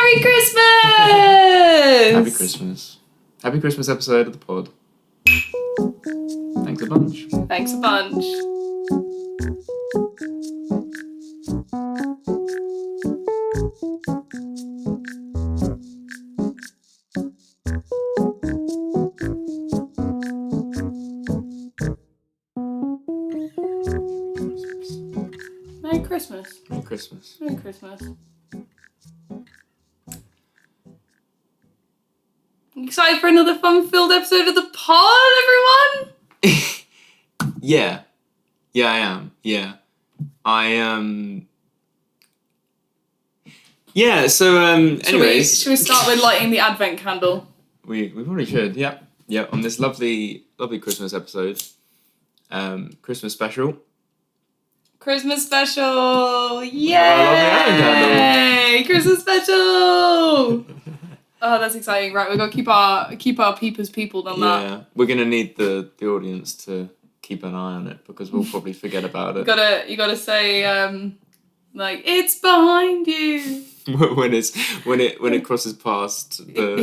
Merry Christmas! Happy Christmas. Happy Christmas episode of the pod. Thanks a bunch. Thanks a bunch. Merry Christmas. Merry Christmas. Merry Christmas. Excited for another fun-filled episode of the pod, everyone? Yeah. Yeah, I am. Yeah. Yeah, so, anyways. Should we start with lighting the advent candle? We probably should, yeah. Yeah, on this lovely Christmas episode. Christmas special. Christmas special! Yay! Lovely advent Christmas special! Oh, that's exciting. Right, we've got to keep our peepers peopled on that. Yeah, we're going to need the audience to keep an eye on it because we'll probably forget about it. You gotta say, like, it's behind you. when it crosses past the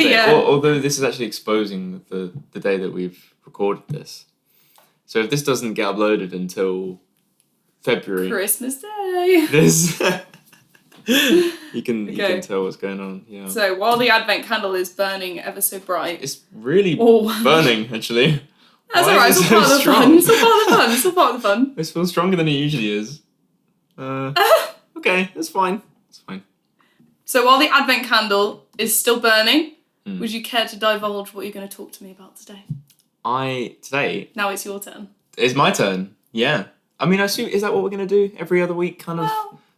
yeah. although this is actually exposing the day that we've recorded this. So if this doesn't get uploaded until February, Christmas Day, this you can tell what's going on. Yeah. So while the advent candle is burning ever so bright, It's really burning actually. That's alright, it's all part of the fun. It's all part of the fun. This feels stronger than it usually is. Okay, that's fine. It's fine. So while the advent candle is still burning, would you care to divulge what you're going to talk to me about today? Today. Now it's your turn. It's my turn. Yeah. I mean, I assume, is that what we're going to do? Every other week kind of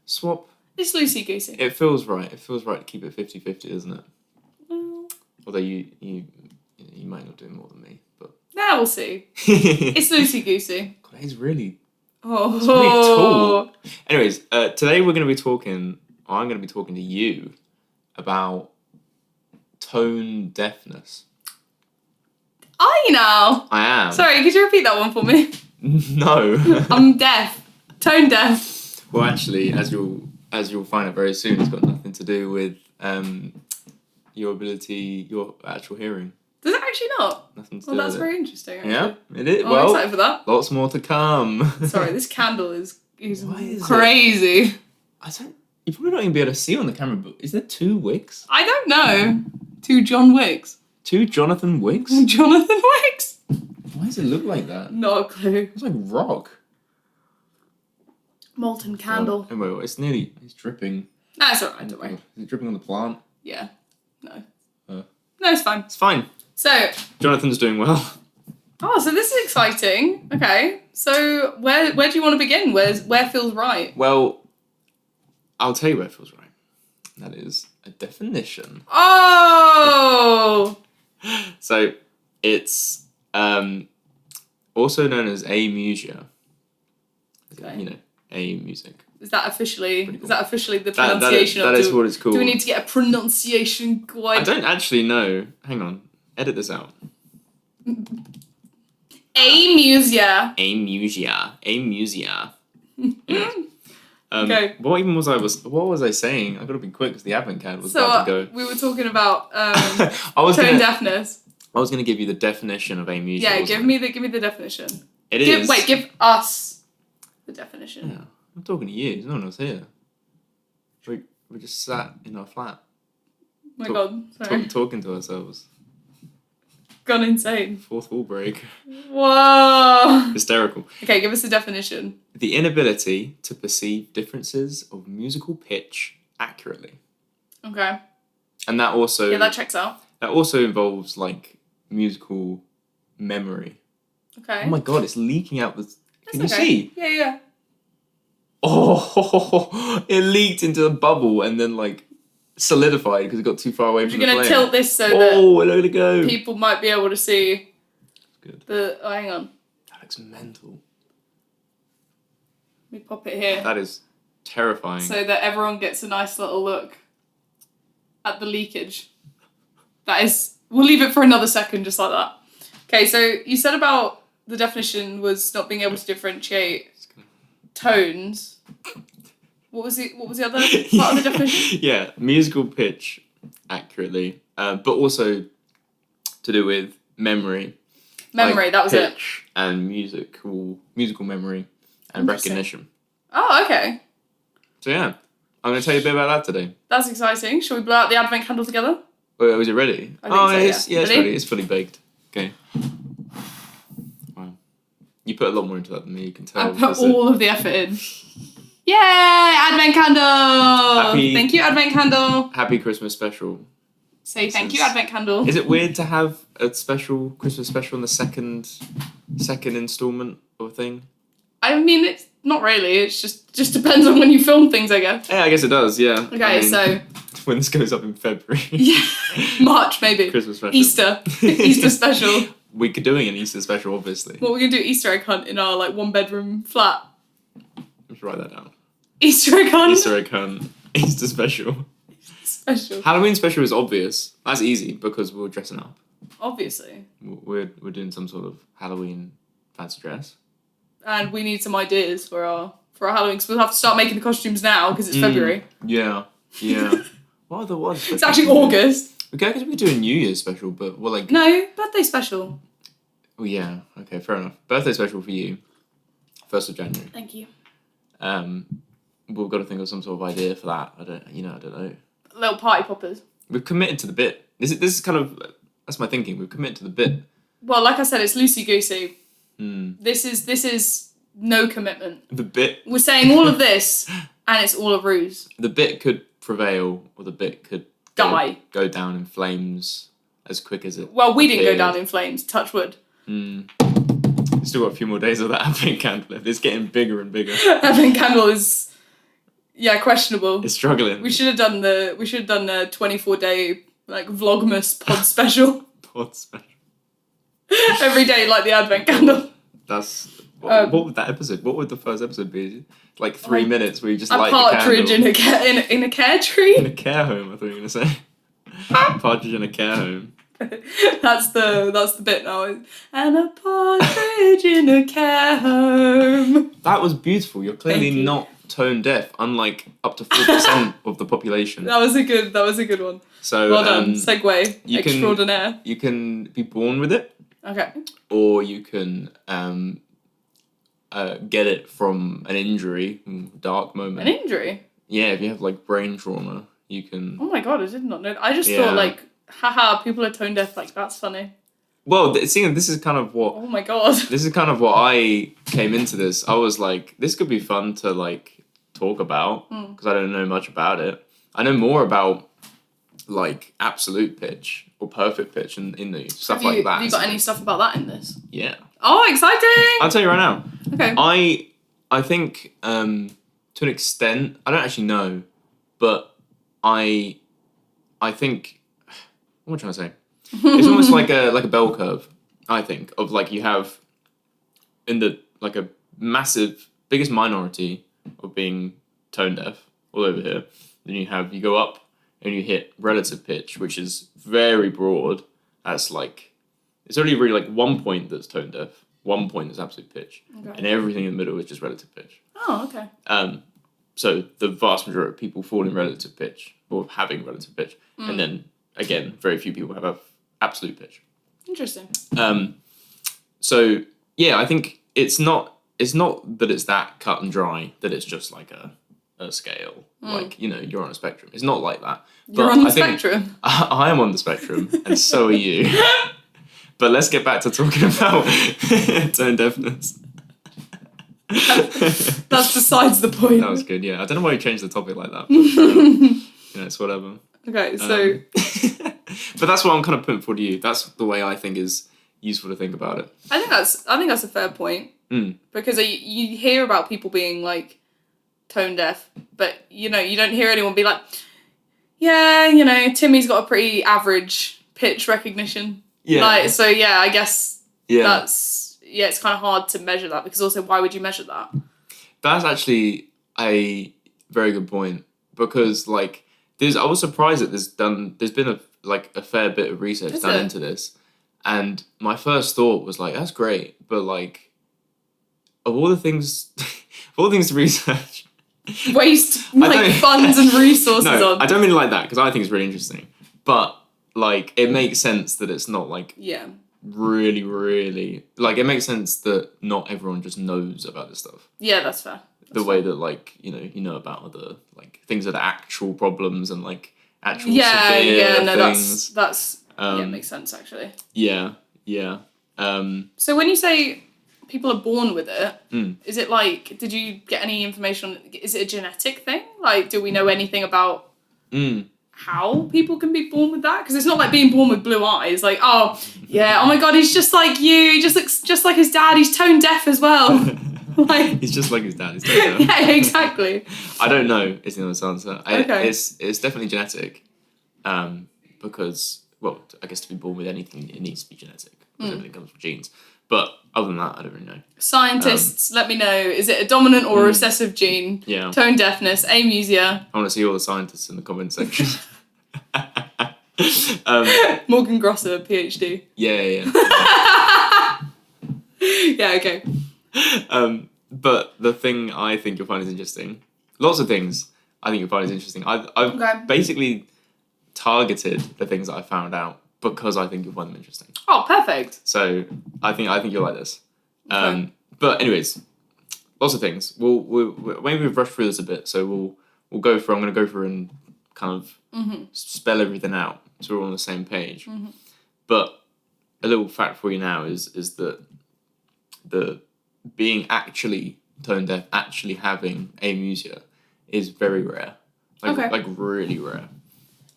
swap? It's loosey-goosey. It feels right. It feels right to keep it 50-50, doesn't it? Well, Although you might not do more than me, but... Now we'll see. It's loosey-goosey. God, he's really... Oh. It's really tall. Anyways, today I'm going to be talking to you about tone-deafness. Are you now? I am. Sorry, could you repeat that one for me? No. I'm deaf. Tone deaf. Well, actually, as you'll find out very soon, it's got nothing to do with your actual hearing. Does it actually not? Nothing to Well, do that's with very interesting, actually. Yeah, it is. I'm Well, excited for that. Lots more to come. Sorry, this candle is Why is crazy. You're probably not even be able to see on the camera, but is there 2 wicks? I don't know. 2 John Wicks. 2 Jonathan Wicks? Jonathan Wicks? Why does it look like that? Not a clue. It's like rock. Molten candle. Anyway, it's dripping. No, it's alright, don't worry. Is it dripping on the plant? Yeah. No. No, it's fine. it's fine. So. Jonathan's doing well. Oh, so this is exciting. Okay. So where do you want to begin? Where feels right? Well, I'll tell you where it feels right. That is a definition. Oh! So it's also known as amusia. Okay. You know, a music. Is that officially Cool. the pronunciation that is what it's called. Do we need to get a pronunciation guide? I don't actually know. Hang on. Edit this out. Amusia. Amusia. Anyways. Okay. What was I saying? I've got to be quick because the advent candle was So about to go. we were talking about Tone-Deafness. Tone-Deafness. I was going to give you the definition of amusia. Yeah, give me the definition. Give us the definition. Yeah, I'm talking to you. No one else here. We just sat in our flat. Oh my god, sorry. Talking to ourselves. Gone insane. 4th wall break. Whoa. Hysterical. Okay, give us a definition. The inability to perceive differences of musical pitch accurately. Okay. And that also... Yeah, that checks out. That also involves, like, musical memory. Okay. Oh my god, it's leaking out the... Can you okay. see? Yeah. Oh, it leaked into the bubble and then, like, solidified because it got too far away from the flame. You're going to tilt this so let it go. People might be able to see... Good. Oh, hang on. That looks mental. Let me pop it here. That is terrifying. So that everyone gets a nice little look at the leakage. That is... We'll leave it for another second, just like that. Okay, so you said about the definition was not being able to differentiate tones. What was the other part of the definition? Yeah, musical pitch accurately, but also to do with memory. Memory, that was it. Pitch and musical memory and recognition. Oh, okay. So yeah, I'm going to tell you a bit about that today. That's exciting. Shall we blow out the advent candle together? Oh, is it ready? I think so, yeah, it's ready. It's fully baked. Okay. Wow. You put a lot more into that than me, you can tell. I put all of the effort in. Yay! Advent candle! Thank you, advent candle. Happy Christmas special. Say thank you, advent candle. Is it weird to have a special Christmas special in the second instalment of a thing? I mean, it's not really. It's just depends on when you film things, I guess. Yeah, I guess it does, yeah. Okay, so... When this goes up in February. Yeah, March, maybe. Christmas special. Easter. Easter special. We could doing an Easter special, obviously. What, we're going to do Easter egg hunt in our, 1-bedroom flat? Let's write that down. Easter egg hunt? Easter egg hunt. Easter special. Special. Halloween special is obvious. That's easy because we're dressing up. Obviously. We're doing some sort of Halloween fancy dress. And we need some ideas for our Halloween, because we'll have to start making the costumes now because it's February. Yeah. What are the ones? It's actually August. Okay, I guess we could do a New Year's special, but No, birthday special. Oh yeah, okay, fair enough. Birthday special for you. 1st of January. Thank you. We've got to think of some sort of idea for that. I don't know. Little party poppers. We've committed to the bit. This is kind of, that's my thinking. We've committed to the bit. Well, like I said, it's loosey-goosey. Mm. This is no commitment. The bit. We're saying all of this, and it's all a ruse. The bit could prevail, or the bit could go down in flames as quick as it. Well, we didn't go down in flames. Touch wood. Still got a few more days of that advent candle. It's getting bigger and bigger. Advent candle is, questionable. It's struggling. We should have done the 24-day Vlogmas pod special. Pod special. Every day, like the advent candle. That's what would that episode? What would the first episode be? 3 minutes where you just light the candle. A partridge in a care tree. In a care home, I thought you were gonna say. Partridge in a care home. That's the bit now. And a partridge in a care home. That was beautiful. You're clearly not tone deaf, unlike up to 4% of the population. That was a good one. So well done. Segue extraordinaire. You can be born with it. Okay. Or you can get it from an injury, dark moment. An injury? Yeah, if you have brain trauma, you can. Oh my god, I did not know. I just thought haha, people are tone deaf. That's funny. Well, seeing this is kind of what. Oh my god. This is kind of what I came into this. I was like, this could be fun to talk about because I don't know much about it. I know more about absolute pitch or perfect pitch and in the stuff like that. Have you got any stuff about that in this? Yeah. Oh, exciting! I'll tell you right now. Okay. I think to an extent, I don't actually know, but I think, what am I trying to say? It's almost like a bell curve, I think, of you have in the a massive biggest minority of being tone deaf all over here. Then you go up and you hit relative pitch, which is very broad. That's it's only really 1 point that's tone deaf, 1 point that's absolute pitch, and everything in the middle is just relative pitch. Oh, okay. So the vast majority of people fall in relative pitch or having relative pitch, and then again, very few people have absolute pitch. Interesting. So yeah, I think it's not that it's that cut and dry that it's just a scale. You're on a spectrum. It's not like that. You're on the spectrum. I am on the spectrum, and so are you. But let's get back to talking about tone deafness. That's besides the point. That was good, yeah. I don't know why you changed the topic like that. But, it's whatever. Okay, so... but that's what I'm kind of putting forward to you. That's the way I think is useful to think about it. I think that's a fair point. Because you hear about people being tone deaf, but you don't hear anyone be like, yeah, Timmy's got a pretty average pitch recognition. Yeah. I guess that's it's kind of hard to measure that, because also why would you measure that? That's actually a very good point, because I was surprised that there's been a fair bit of research done into this, and my first thought was that's great, but of all the things to research, waste funds and resources on. I don't mean it like that, because I think it's really interesting. But like, it makes sense that it's not like really, really like, it makes sense that not everyone just knows about this stuff. Yeah, that's fair. The way that like you know about other like things that are actual problems and like actual severe things. That's makes sense actually. Yeah. So when you say people are born with it, is it like, did you get any information on, is it a genetic thing? Like, do we know anything about how people can be born with that? Because it's not like being born with blue eyes. Like, oh my god, he's just like you. He just looks just like his dad. He's tone deaf as well. Like, he's just like his dad. He's tone deaf. Yeah, exactly. I don't know is the honest answer. Okay. It's definitely genetic, because, well, I guess to be born with anything, it needs to be genetic. Because everything comes from genes. But other than that, I don't really know. Scientists, let me know. Is it a dominant or a recessive gene? Yeah. Tone deafness, amusia. I want to see all the scientists in the comment section. Morgan Grosser, PhD. Yeah. Yeah, okay. But the thing I think you'll find is interesting, lots of things I think you'll find is interesting. I've basically targeted the things that I found out because I think you'll find them interesting. Oh, perfect. So I think you'll like this. Okay. But anyways, lots of things. We'll maybe we've rushed through this a bit, so we'll go through. I'm going to go through and kind of spell everything out so we're all on the same page. But a little fact for you now is that the being actually tone deaf, actually having amusia, is very rare. Like really rare.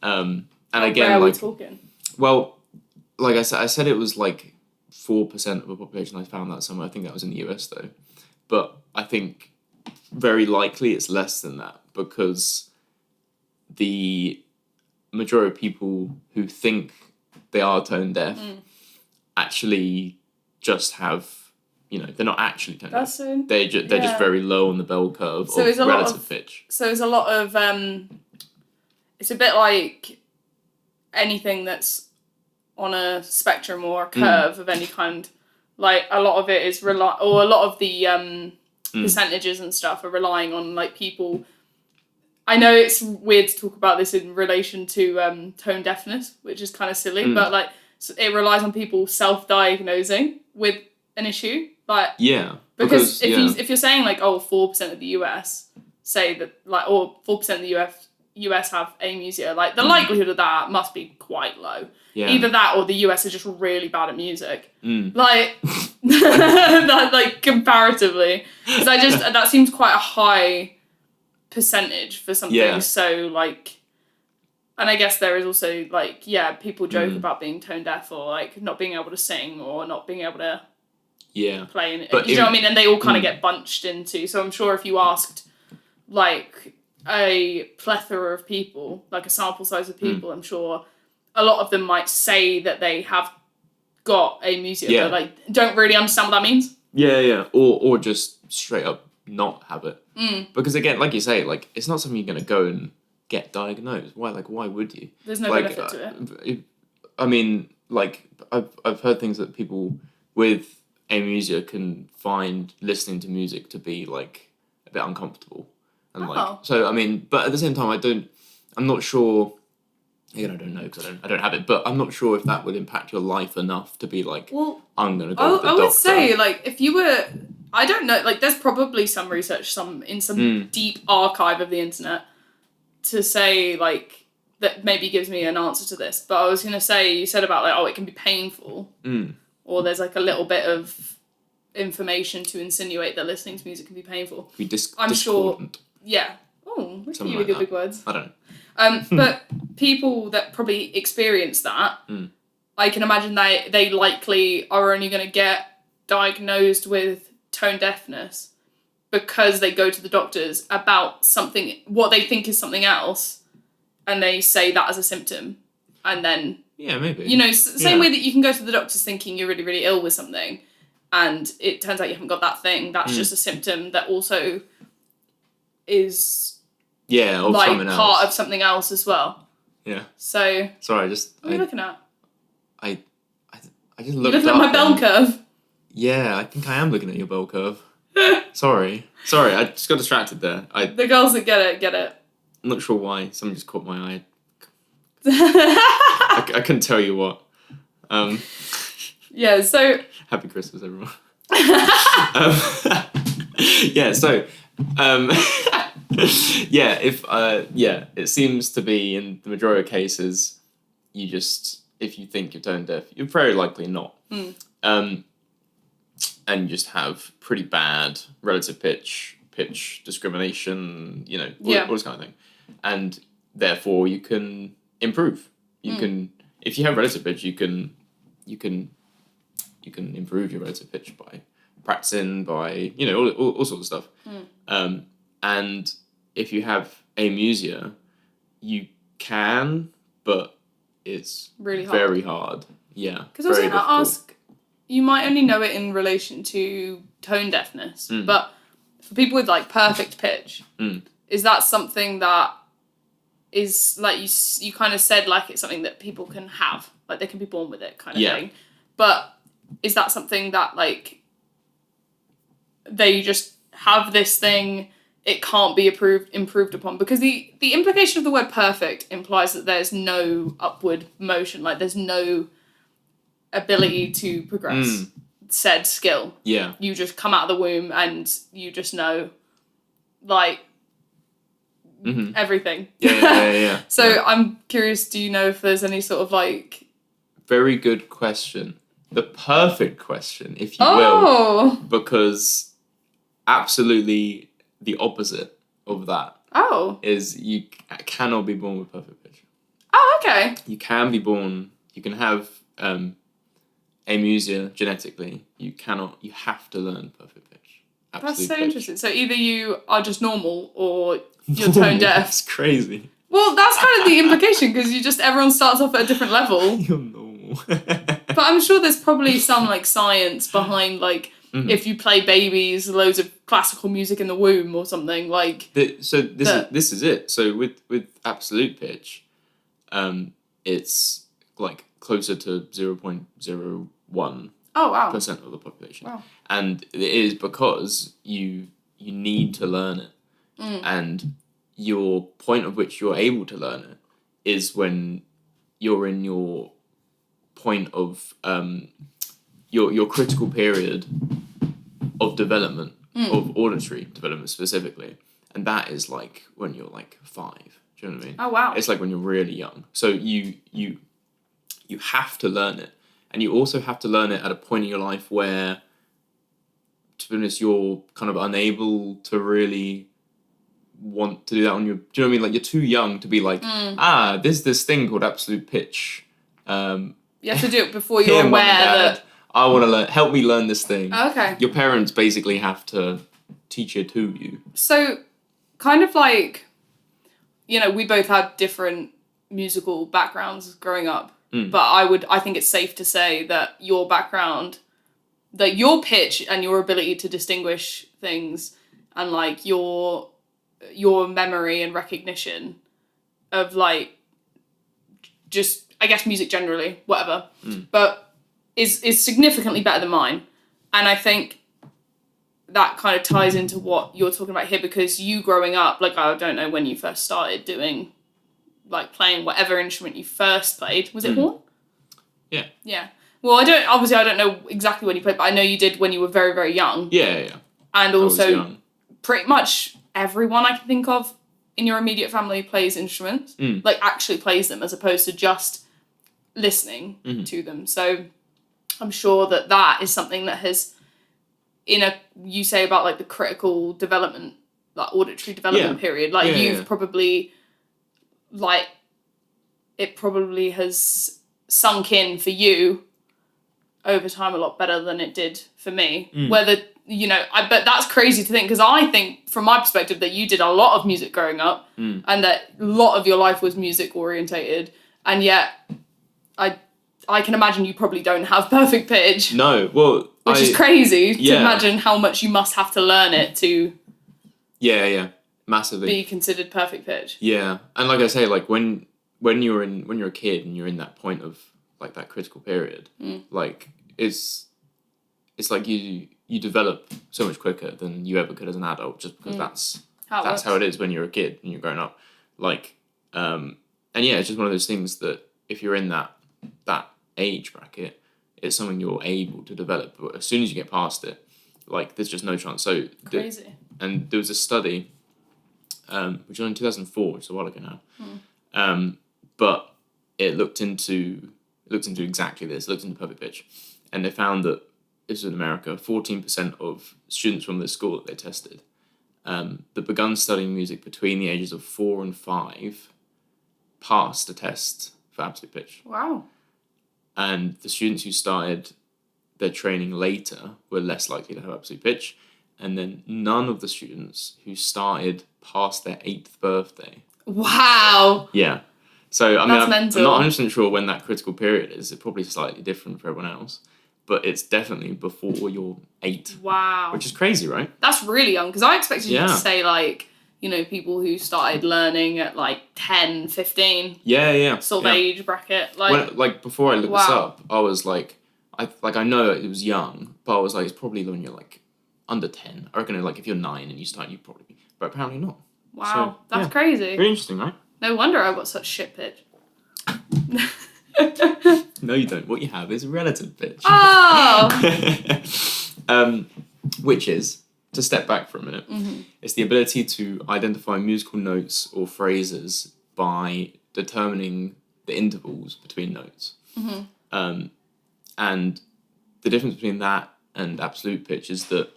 And how again, rare are we like, talking? well, like I said it was like 4% of the population. I found that somewhere. I think that was in the US though. But I think very likely it's less than that, because the majority of people who think they are tone deaf actually just have, they're not actually tone deaf. They're just very low on the bell curve of relative pitch. So it's a lot of, it's a bit like anything that's on a spectrum or a curve of any kind. Like, a lot of it is a lot of the percentages and stuff are relying on like people. I know it's weird to talk about this in relation to tone deafness, which is kind of silly, but like, it relies on people self-diagnosing with an issue. Like, because if you're saying like, 4% of the US say that, like, or 4% of the US have amusia, like the likelihood of that must be quite low. Yeah. Either that or the US are just really bad at music. Like, that, like, comparatively. Because that seems quite a high percentage for something so, like, and I guess there is also, like, people joke about being tone deaf or, like, not being able to sing or not being able to play in it. You know what I mean? And they all kind of get bunched into. So I'm sure if you asked, like, a plethora of people, like a sample size of people, I'm sure a lot of them might say that they have got amusia, but like don't really understand what that means. Yeah. Or just straight up not have it. Because again, like you say, like, it's not something you're gonna go and get diagnosed. Why? Like, why would you? There's no benefit to it. I mean, like, I've heard things that people with amusia can find listening to music to be like a bit uncomfortable. And like, so I mean, but at the same time, I'm not sure. Again, I don't know because I don't have it, but I'm not sure if that would impact your life enough to be like, I'm gonna go with the doctor. I would say, like, if you were, I don't know, like, there's probably some research, in some deep archive of the internet, to say, like, that maybe gives me an answer to this. But I was gonna say, you said about like, it can be painful, or there's like a little bit of information to insinuate that listening to music can be painful. I'm discordant. Sure. Yeah. Oh, look at you with your big words. I don't know. But people that probably experience that, I can imagine they likely are only going to get diagnosed with tone deafness because they go to the doctors about something, what they think is something else, and they say that as a symptom. And then, maybe. Same way that you can go to the doctors thinking you're really, really ill with something, and it turns out you haven't got that thing. That's just a symptom that also is... of like something else. Part of something else as well. Yeah. So. Sorry, what are you looking at? I just looked You're looking at my bell curve. Yeah, I think I am looking at your bell curve. Sorry, I just got distracted there. The girls that get it. I'm not sure why. Something just caught my eye. I couldn't tell you what. Yeah, so... Happy Christmas, everyone. Yeah, so... it seems to be, in the majority of cases, if you think you're tone deaf, you're very likely not. And you just have pretty bad relative pitch discrimination, all this kind of thing. And therefore you can improve. You can, if you have relative pitch, you can improve your relative pitch by practicing, by, all sorts of stuff. And if you have amusia, you can, but it's really very hard. Yeah. Because I was going to ask, you might only know it in relation to tone deafness, but for people with like perfect pitch, is that something that is like you kind of said, like it's something that people can have, like they can be born with it kind of thing. But is that something that like they just have this thing, it can't be improved upon? Because the implication of the word perfect implies that there's no upward motion, like there's no ability to progress said skill. Yeah. You just come out of the womb and you just know, like, everything. Yeah. So I'm curious, do you know if there's any sort of like... Very good question. The perfect question, if you will. Because absolutely the opposite of that is you cannot be born with perfect pitch. Oh, okay. You can be born, you can have amusia genetically. You have to learn perfect pitch. That's so interesting. So either you are just normal or you're tone deaf. That's crazy. Well, that's kind of the implication, because everyone starts off at a different level. You're normal. But I'm sure there's probably some like science behind like if you play babies loads of classical music in the womb or something like. This is it. So with absolute pitch, it's like closer to 0.01% of the population. Wow. And it is because you need to learn it. And your point at which you're able to learn it is when you're in your point of your critical period of development, of auditory development specifically. And that is like when you're like 5. Do you know what I mean? Oh, wow. It's like when you're really young. So you have to learn it. And you also have to learn it at a point in your life where, to be honest, you're kind of unable to really want to do that on your... Do you know what I mean? Like, you're too young to be like, there's this thing called absolute pitch. You have to do it before you're aware that... I want to learn... Help me learn this thing. Okay. Your parents basically have to teach it to you. So, kind of like... we both had different musical backgrounds growing up. But I think it's safe to say that your background, that your pitch and your ability to distinguish things and like your memory and recognition of like just, I guess, music generally, whatever, but is significantly better than mine. And I think that kind of ties into what you're talking about here, because you growing up, like, I don't know when you first started doing, like, playing whatever instrument you first played. Was it horn? Yeah. Yeah. Well, I don't know exactly when you played, but I know you did when you were very, very young. Yeah. And also, pretty much everyone I can think of in your immediate family plays instruments. Like, actually plays them, as opposed to just listening to them. So I'm sure that is something that has, you say about, like, the critical development, like, auditory development period. Like, you've probably... like, it probably has sunk in for you over time a lot better than it did for me. Whether, I bet that's crazy to think, because I think, from my perspective, that you did a lot of music growing up, and that a lot of your life was music orientated, and yet I can imagine you probably don't have perfect pitch. No, well... Which is crazy to imagine how much you must have to learn it to... Yeah. Massively. Be considered perfect pitch. Yeah. And like I say, like when you're a kid and you're in that point of like that critical period, like it's like you you develop so much quicker than you ever could as an adult, just because that's how it is when you're a kid and you're growing up. Like, and yeah, it's just one of those things that if you're in that age bracket, it's something you're able to develop. But as soon as you get past it, like, there's just no chance. So crazy. And there was a study, which was in 2004, which is a while ago now. But it looked into exactly this. It looked into perfect pitch, and they found that this was in America. 14% of students from this school that they tested that begun studying music between the ages of 4 and 5 passed a test for absolute pitch. Wow. And the students who started their training later were less likely to have absolute pitch. And then none of the students who started past their 8th birthday. Wow. Yeah. So, I mean, I'm mental. not 100% sure when that critical period is. It's probably slightly different for everyone else. But it's definitely before you're 8. Wow. Which is crazy, right? That's really young, because I expected you to say, like, you know, people who started learning at, like, 10, 15. Yeah. Sort of age bracket. Like, before I looked this up, I was like, I know it was young, but I was like, it's probably when you're, like, under 10. I reckon, like, if you're 9 and you start, you'd probably be. But apparently not. Wow. So, that's crazy. Very interesting, right? No wonder I've got such shit pitch. No, you don't. What you have is relative pitch. Oh! Which is, to step back for a minute, it's the ability to identify musical notes or phrases by determining the intervals between notes. And the difference between that and absolute pitch is that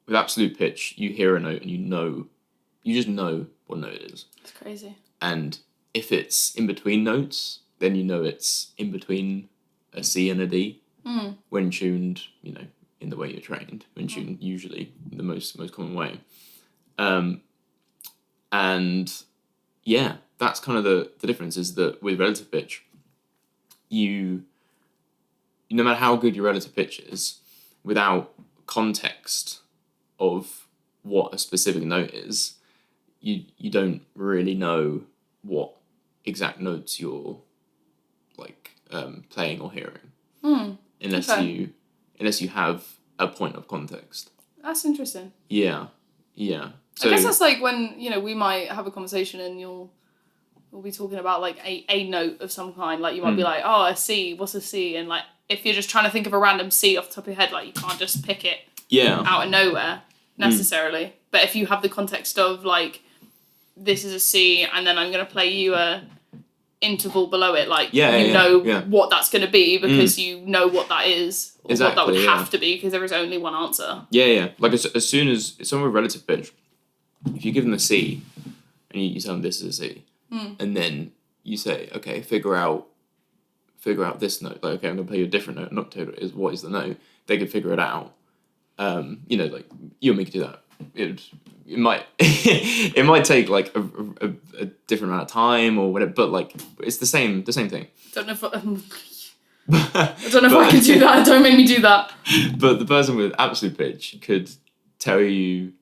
with absolute pitch, you hear a note and you just know what note it is. It's crazy. And if it's in between notes, then you know it's in between a C and a D. When tuned, you know, in the way you're trained. When tuned, usually the most common way. And yeah, that's kind of the difference, is that with relative pitch, no matter how good your relative pitch is, without context of what a specific note is, you don't really know what exact notes you're like playing or hearing, unless you have a point of context. That's interesting. Yeah. So, I guess that's like when, you know, we might have a conversation and we'll be talking about like a note of some kind. Like you might be like, oh, a C, what's a C? And like if you're just trying to think of a random C off the top of your head, like you can't just pick it out of nowhere necessarily. But if you have the context of like, this is a C and then I'm going to play you a interval below it, like you know what that's going to be because you know what that is, or what that would have to be, because there is only one answer. Like as soon as someone with relative pitch, if you give them a C and you tell them this is a C, and then you say, okay, figure out this note, like, okay, I'm going to play you a different note, not tell you what is the note, they can figure it out. You know, like you and me could do that. It might it might take like a different amount of time or whatever, but like it's the same thing. I don't know if I can do that. Don't make me do that. But the person with absolute pitch could tell you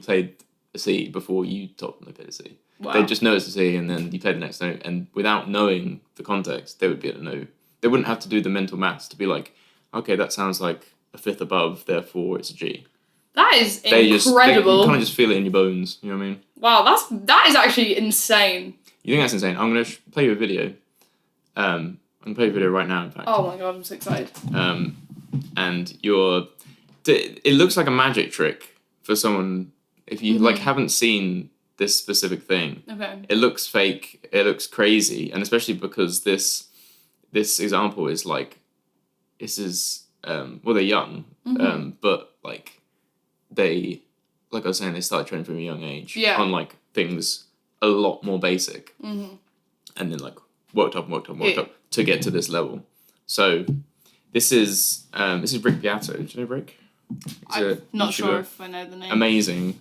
played a C before you told them they played a C. Wow. They'd just know it's a C, and then you play the next note, and without knowing the context, they would be able to know. They wouldn't have to do the mental maths to be like, okay, that sounds like a fifth above, therefore it's a G. That is incredible. You kind of just feel it in your bones, you know what I mean? Wow, that is actually insane. You think that's insane? I'm going to play you a video. I'm going to play you a video right now, in fact. Oh my god, I'm so excited. And it looks like a magic trick for someone, if you like haven't seen this specific thing. Okay. It looks fake, it looks crazy, and especially because this example is like, this is, well, they're young, but like, they, like I was saying, they started training from a young age on like things a lot more basic, and then like worked up to get to this level. So this is Rick Beato. Do you know Rick? I'm not sure if I know the name. Amazing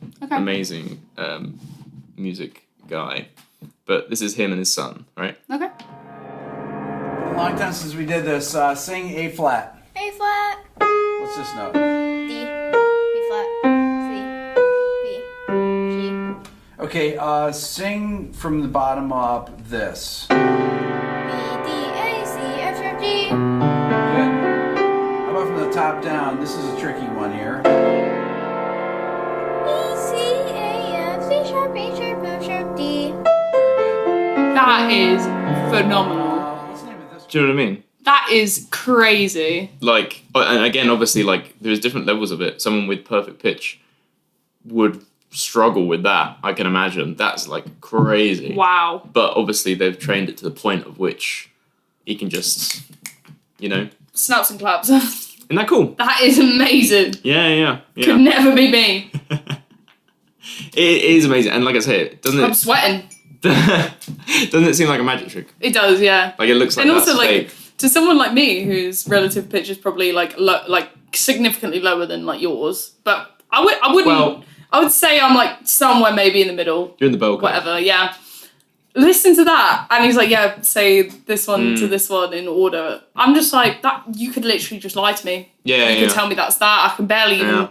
music guy, but this is him and his son, right? Okay. A long time since we did this. Sing A flat. A flat. What's this note? D. B flat. C. B. G. Okay, sing from the bottom up this. B, D, A, C, F, G. Good. How about from the top? top down. This is a tricky one here. E, C, A, F, C sharp, A sharp, F sharp, D. That is phenomenal. What's the name of this? Do you know what I mean? That is crazy. Like, and again, obviously, like, there's different levels of it. Someone with perfect pitch would struggle with that, I can imagine. That's, like, crazy. Wow. But obviously, they've trained it to the point of which he can just, you know. Snaps and claps. Isn't that cool? That is amazing. Yeah. Could never be me. It is amazing. And like I say, I'm sweating. doesn't it seem like a magic trick? It does, yeah. Like, it looks like And that's also, like, fake. to someone like me whose relative pitch is probably like significantly lower than like yours, but I wouldn't. Well, I would say I'm like somewhere maybe in the middle. you're in the bell curve. Whatever, yeah. Listen to that, and he's like, yeah, say this one to this one in order. I'm just like, that. You could literally just lie to me. Yeah, You could tell me that's that. I can barely even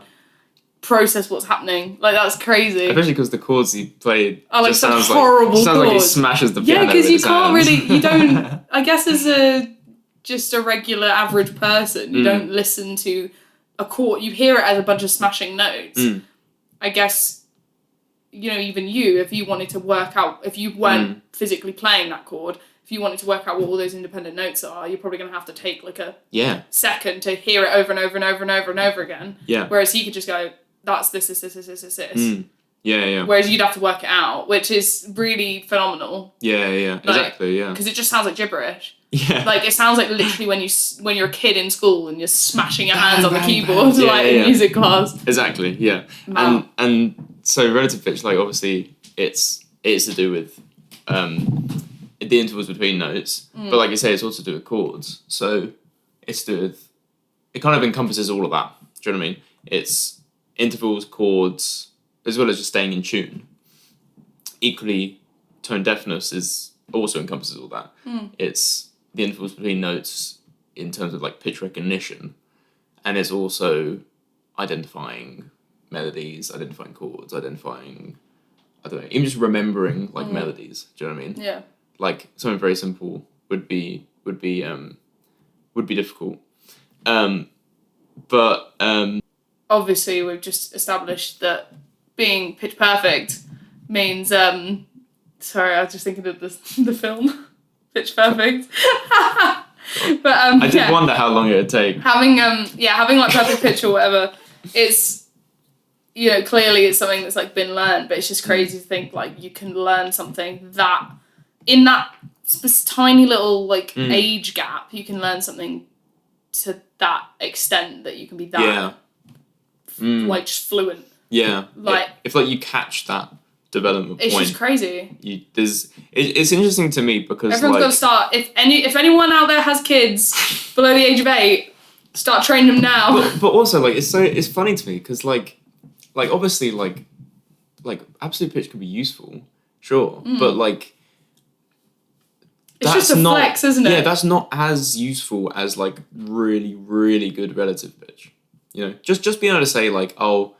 process what's happening. Like, that's crazy. Especially because the chords he played Are, like, just such sounds horrible like he chords. smashes the Yeah, piano. because with you his can't hands. really, you don't, I guess as just a regular average person, you don't listen to a chord, you hear it as a bunch of smashing notes. I guess, you know, even you, if you wanted to work out, if you weren't physically playing that chord, if you wanted to work out what all those independent notes are, you're probably going to have to take like a second to hear it over and over and over and over and over again. Yeah. Whereas he could just go, that's this. Yeah. Whereas you'd have to work it out, which is really phenomenal. Yeah. Exactly. Yeah. Because it just sounds like gibberish. Yeah. Like, it sounds like literally when you're a kid in school and you're smashing your hands on the keyboard Yeah, like in music class. Exactly. Yeah. Wow. And so relative pitch, like, obviously it's to do with the intervals between notes, but like you say, it's also to do with chords. So it's to do with, it kind of encompasses all of that. Do you know what I mean? It's intervals, chords, as well as just staying in tune. Equally, tone-deafness is also encompasses all that. It's the intervals between notes in terms of like pitch recognition, and it's also identifying melodies, identifying chords, identifying, I don't know, even just remembering like melodies. Do you know what I mean? Yeah. Like, something very simple would be difficult. But Obviously, we've just established that being pitch perfect means sorry, I was just thinking of the film Pitch Perfect. But I did wonder how long it would take. having like perfect pitch or whatever, it's, you know, clearly it's something that's like been learned, but it's just crazy to think like you can learn something that in that tiny little like age gap, you can learn something to that extent that you can be that like just fluent. Yeah. Like, if like you catch that development it's point, just crazy. It's interesting to me because Everyone's got to start. If anyone out there has kids below the age of 8, start training them now. but also like it's funny to me because like obviously like absolute pitch can be useful, sure, but like it's just a flex, isn't it? Yeah, that's not as useful as like really, really good relative pitch. You know, just being able to say like, oh,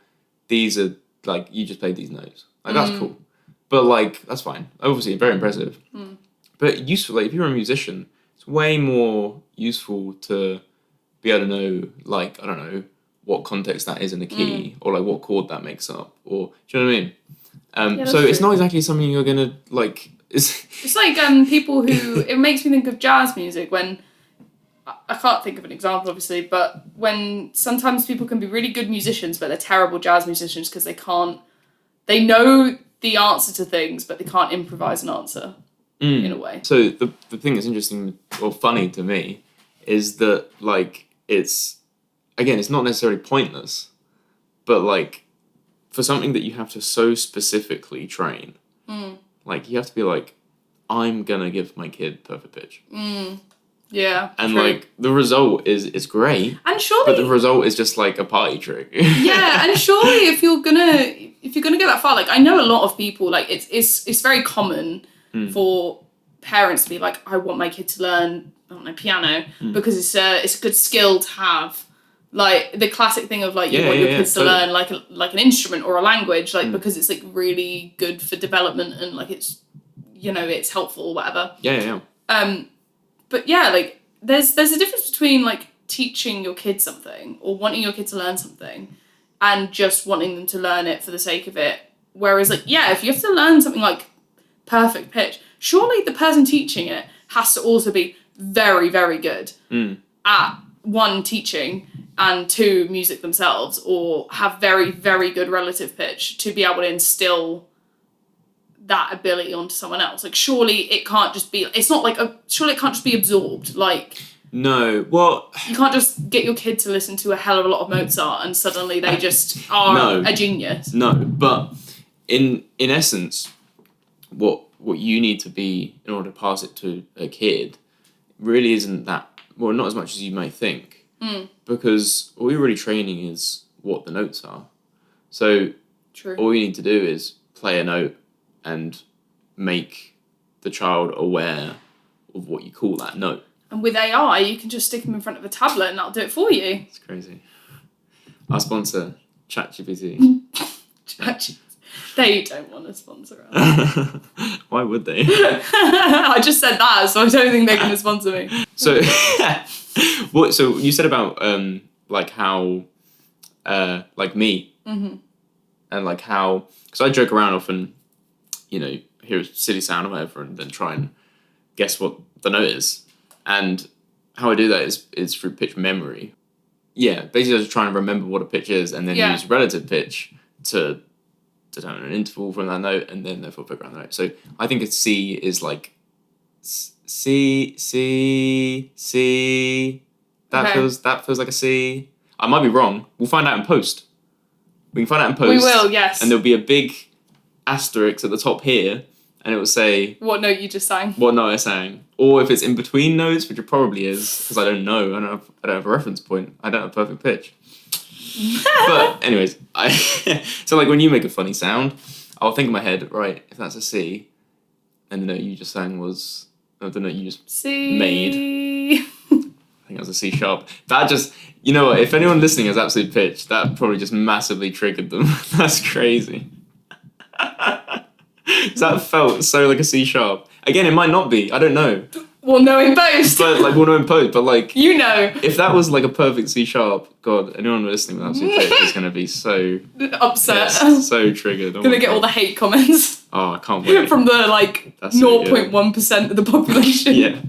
these are like, you just played these notes. Like, that's cool. But like, that's fine. Obviously, very impressive. But useful, like, if you're a musician, it's way more useful to be able to know, like, I don't know, what context that is in the key, or like what chord that makes up, or, do you know what I mean? So it's not exactly something you're gonna, like, It's like people who, it makes me think of jazz music when, I can't think of an example obviously, but when sometimes people can be really good musicians but they're terrible jazz musicians because they know the answer to things but they can't improvise an answer in a way. So the thing that's interesting or funny to me is that like it's not necessarily pointless, but like for something that you have to so specifically train, like you have to be like, I'm gonna give my kid perfect pitch. Yeah. And true. like the result is great. And surely, but the result is just like a party trick. yeah, and surely if you're gonna get that far, like I know a lot of people, like it's very common for parents to be like, I want my kid to learn, I don't know, piano because it's a good skill to have. Like the classic thing of like you want your kids to learn like an instrument or a language, like because it's like really good for development and like it's, you know, it's helpful or whatever. Yeah. But yeah, like there's a difference between like teaching your kid something or wanting your kid to learn something and just wanting them to learn it for the sake of it. Whereas, like, yeah, if you have to learn something like perfect pitch, surely the person teaching it has to also be very, very good at, one, teaching, and two, music themselves, or have very, very good relative pitch to be able to instill that ability onto someone else. Like, surely it can't just be, surely it can't just be absorbed. Like, no, well, you can't just get your kid to listen to a hell of a lot of Mozart and suddenly they just are a genius. No, but in essence, what you need to be in order to pass it to a kid really isn't that, well, not as much as you may think. Because all you're really training is what the notes are. So True. All you need to do is play a note and make the child aware of what you call that note. And with AI, you can just stick them in front of a tablet and that'll do it for you. It's crazy. Our sponsor, ChatGPT. They don't want to sponsor us. Why would they? I just said that, so I don't think they're going to sponsor me. So, so you said about like how, like me, and like how, because I joke around often, you know, hear a silly sound or whatever, and then try and guess what the note is, and how I do that is through pitch memory. Yeah, basically, I just try and remember what a pitch is, and then use relative pitch to determine an interval from that note, and then therefore figure out the note. So I think a C is like C. That feels like a C. I might be wrong. We'll find out in post. We can find out in post. We will, yes. And there'll be a big asterisk at the top here, and it will say what note you just sang. What note I sang, or if it's in between notes, which it probably is, because I don't know. I don't have a reference point. I don't have perfect pitch. But anyways, so like when you make a funny sound, I'll think in my head, right, if that's a C, and the note you just sang was the note you just made. I think it was a C sharp. That just, you know what, if anyone listening has absolute pitch, that probably just massively triggered them. That's crazy. That felt so like a C sharp. Again, it might not be. I don't know. We'll know in post. But like we'll know in post. But like you know, if that was like a perfect C sharp, God, anyone listening with absolute pitch is gonna be so upset, so triggered. Gonna get all the hate comments. Oh, I can't wait. From the like 0.1% of the population. Yeah,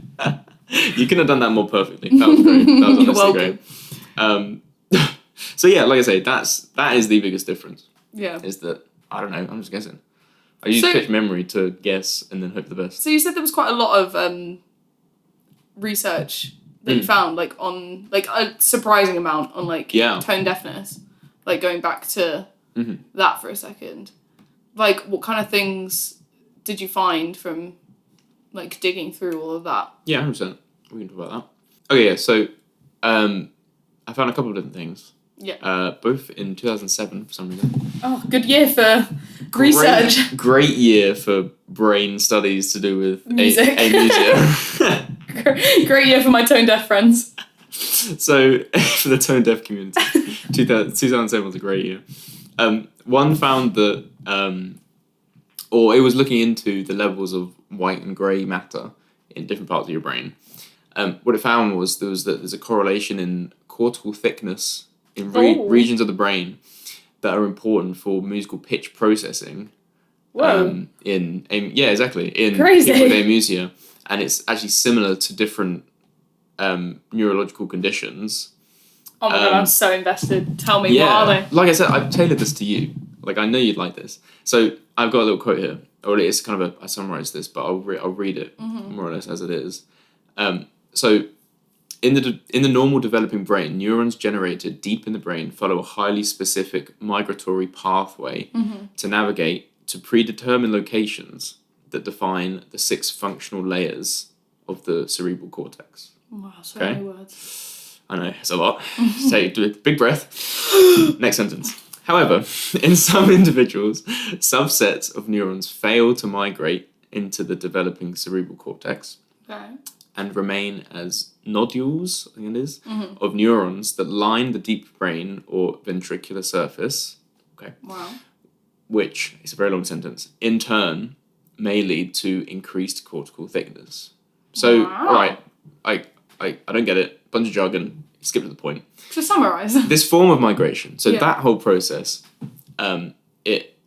you couldn't have done that more perfectly. That was great. That was honestly great. So yeah, like I say, that is the biggest difference. Yeah, is that I don't know. I'm just guessing. I use pitch memory to guess and then hope the best. So you said there was quite a lot of research that you found, like on like a surprising amount on like tone deafness, like going back to that for a second. Like, what kind of things did you find from like digging through all of that? Yeah, 100%. We can talk about that. Okay, yeah. So I found a couple of different things. Yeah. Both in 2007 for some reason. Oh, good year for research. Great year for brain studies to do with music. Amusia. Great year for my tone deaf friends. So for the tone deaf community, 2007 was a great year. One found that, or it was looking into the levels of white and grey matter in different parts of your brain. What it found was there's a correlation in cortical thickness in regions of the brain that are important for musical pitch processing. Whoa. Exactly. In Crazy. people with amusia. And it's actually similar to different neurological conditions. Oh my god, I'm so invested. Tell me, what are they? Like I said, I've tailored this to you. Like, I know you'd like this. So I've got a little quote here. Or it's kind of I summarised this, but I'll read it more or less as it is. So in the normal developing brain, neurons generated deep in the brain follow a highly specific migratory pathway to navigate to predetermined locations that define the 6 functional layers of the cerebral cortex. Wow, so many words. I know, it's a lot. Take a big breath. Next sentence. However, in some individuals, subsets of neurons fail to migrate into the developing cerebral cortex and remain as nodules, I think it is, of neurons that line the deep brain or ventricular surface. Okay. Wow. Which, it's a very long sentence, in turn may lead to increased cortical thickness. So, all right, I don't get it. Bunch of jargon. skip to the point. To summarise. This form of migration, so Yeah. that whole process, it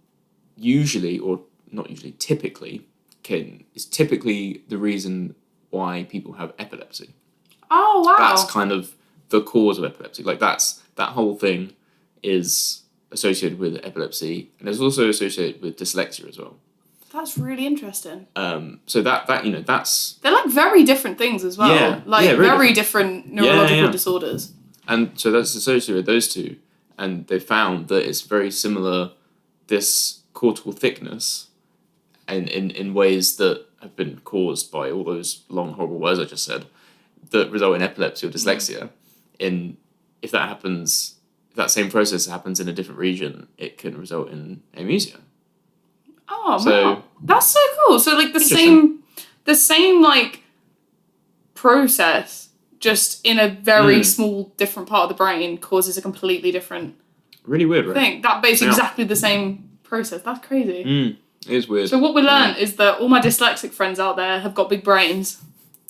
usually, or not usually, typically, is typically the reason why people have epilepsy. Oh, wow. That's kind of the cause of epilepsy. Like that whole thing is associated with epilepsy, and it's also associated with dyslexia as well. That's really interesting. So that that's They're like very different things as well. Yeah, Like yeah, very very different neurological yeah. disorders. and so that's associated with those two, and they found that it's very similar. This cortical thickness, and in ways that have been caused by all those long horrible words I just said, that result in epilepsy or dyslexia. If that same process happens in a different region, it can result in amusia. Oh, So- wow. That's so cool. So like the Interesting. same like process, just in a very small different part of the brain, causes a completely different Really weird, right? thing. But it's Yeah. exactly the same process. That's crazy. It is weird. So what we learned is that all my dyslexic friends out there have got big brains.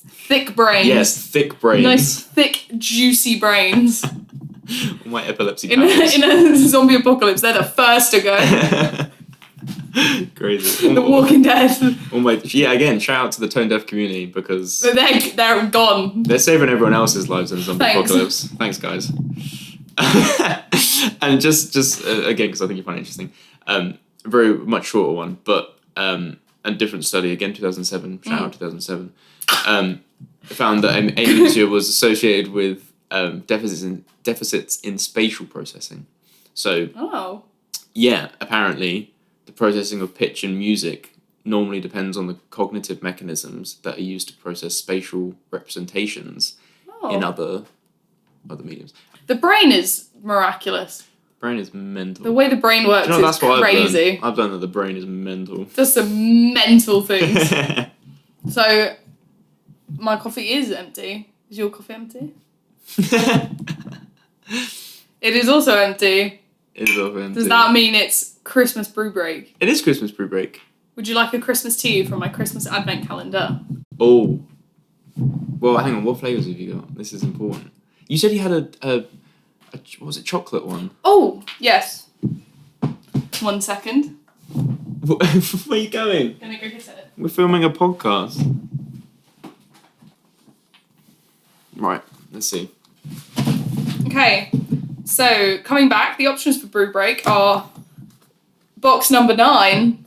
Thick brains. Yes, thick brains. Nice, thick, juicy brains. All my epilepsy In a zombie apocalypse, they're the first to go. Crazy. The Walking Dead. Again, shout out to the tone deaf community because They're gone. they're saving everyone else's lives in a zombie Thanks. apocalypse. Thanks, guys. And just again, because I think you find it interesting, a very much shorter one, but a different study, again, 2007, shout out 2007, found that amusia was associated with deficits in spatial processing. So, Oh. yeah, apparently the processing of pitch and music normally depends on the cognitive mechanisms that are used to process spatial representations in other mediums. The brain is miraculous. Brain is mental. The way the brain works is that's what crazy. I've learned that the brain is mental. Does some mental things. So, my coffee is empty. Is your coffee empty? It is also empty. It is all empty. Does that mean it's Christmas brew break? It is Christmas brew break. Would you like a Christmas tea from my Christmas advent calendar? Oh. Well, hang on. What flavours have you got? This is important. You said you had a what was it, chocolate one? Oh, yes. 1 second. Where are you going? Gonna go get it. We're filming a podcast. Right, let's see. Okay, so coming back, the options for brew break are box number 9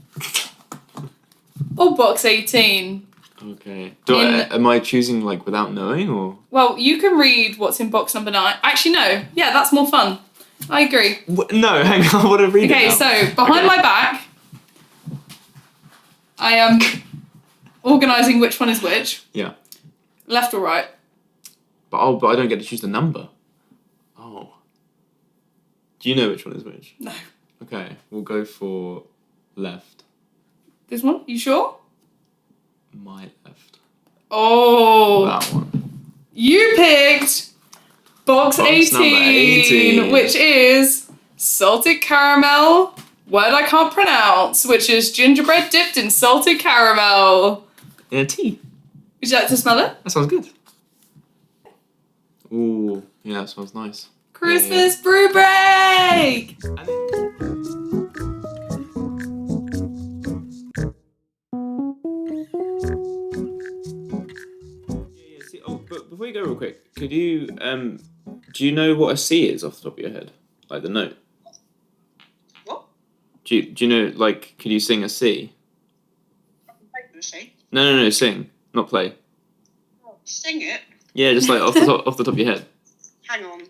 or box 18. Okay. Am I choosing like without knowing or? Well, you can read what's in box number 9. Actually, no. Yeah, that's more fun. I agree. No, hang on. I want to read Okay, it now. so behind my back, I am organising which one is which. Yeah. Left or right? But I don't get to choose the number. Oh. Do you know which one is which? No. Okay, we'll go for left. This one? You sure? My left. Oh. That one. You picked box Box 18, number 18. which is salted caramel, word I can't pronounce, which is gingerbread dipped in salted caramel. In a tea. Would you like to smell it? That sounds good. Ooh, yeah, that smells nice. Christmas brew break! But before you go real quick, could you, do you know what a C is off the top of your head? Like the note? What? Do you know, like, could you sing a C? Sing? No, sing, not play. Sing it? Yeah, just like off the top of your head. Hang on.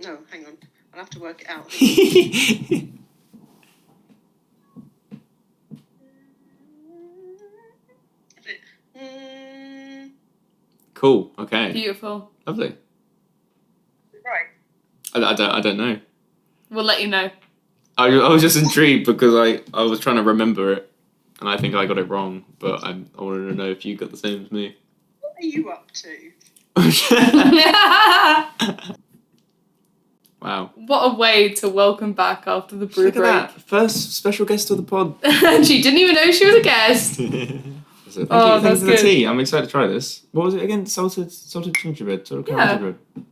No, hang on. I'll have to work it out. Cool. Okay. Beautiful. Lovely. Right. I don't know. We'll let you know. I was just intrigued because I was trying to remember it, and I think I got it wrong. But I wanted to know if you got the same as me. What are you up to? Wow. What a way to welcome back after the brew Look at break. that. First special guest of the pod. And she didn't even know she was a guest. Thank Oh, you. Thank that's you for the good. tea. I'm excited to try this. What was it again? Salted gingerbread. Sort of caramel Yeah. gingerbread.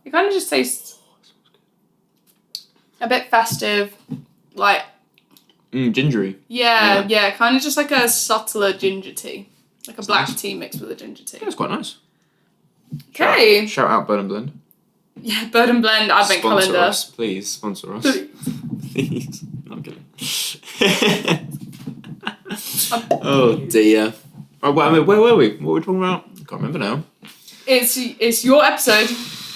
It kind of just tastes a bit festive, like Gingery. yeah, kind of just like a subtler ginger tea, like a black nice. tea mixed with a ginger tea. Yeah, it's quite nice. Okay. Shout out Bird and Blend. Yeah, Bird and Blend Advent Sponsor calendar. us, please. Sponsor us. Please. No, I'm kidding. Oh dear. Oh, well, I mean, where were we? What were we talking about? I can't remember now. It's your episode.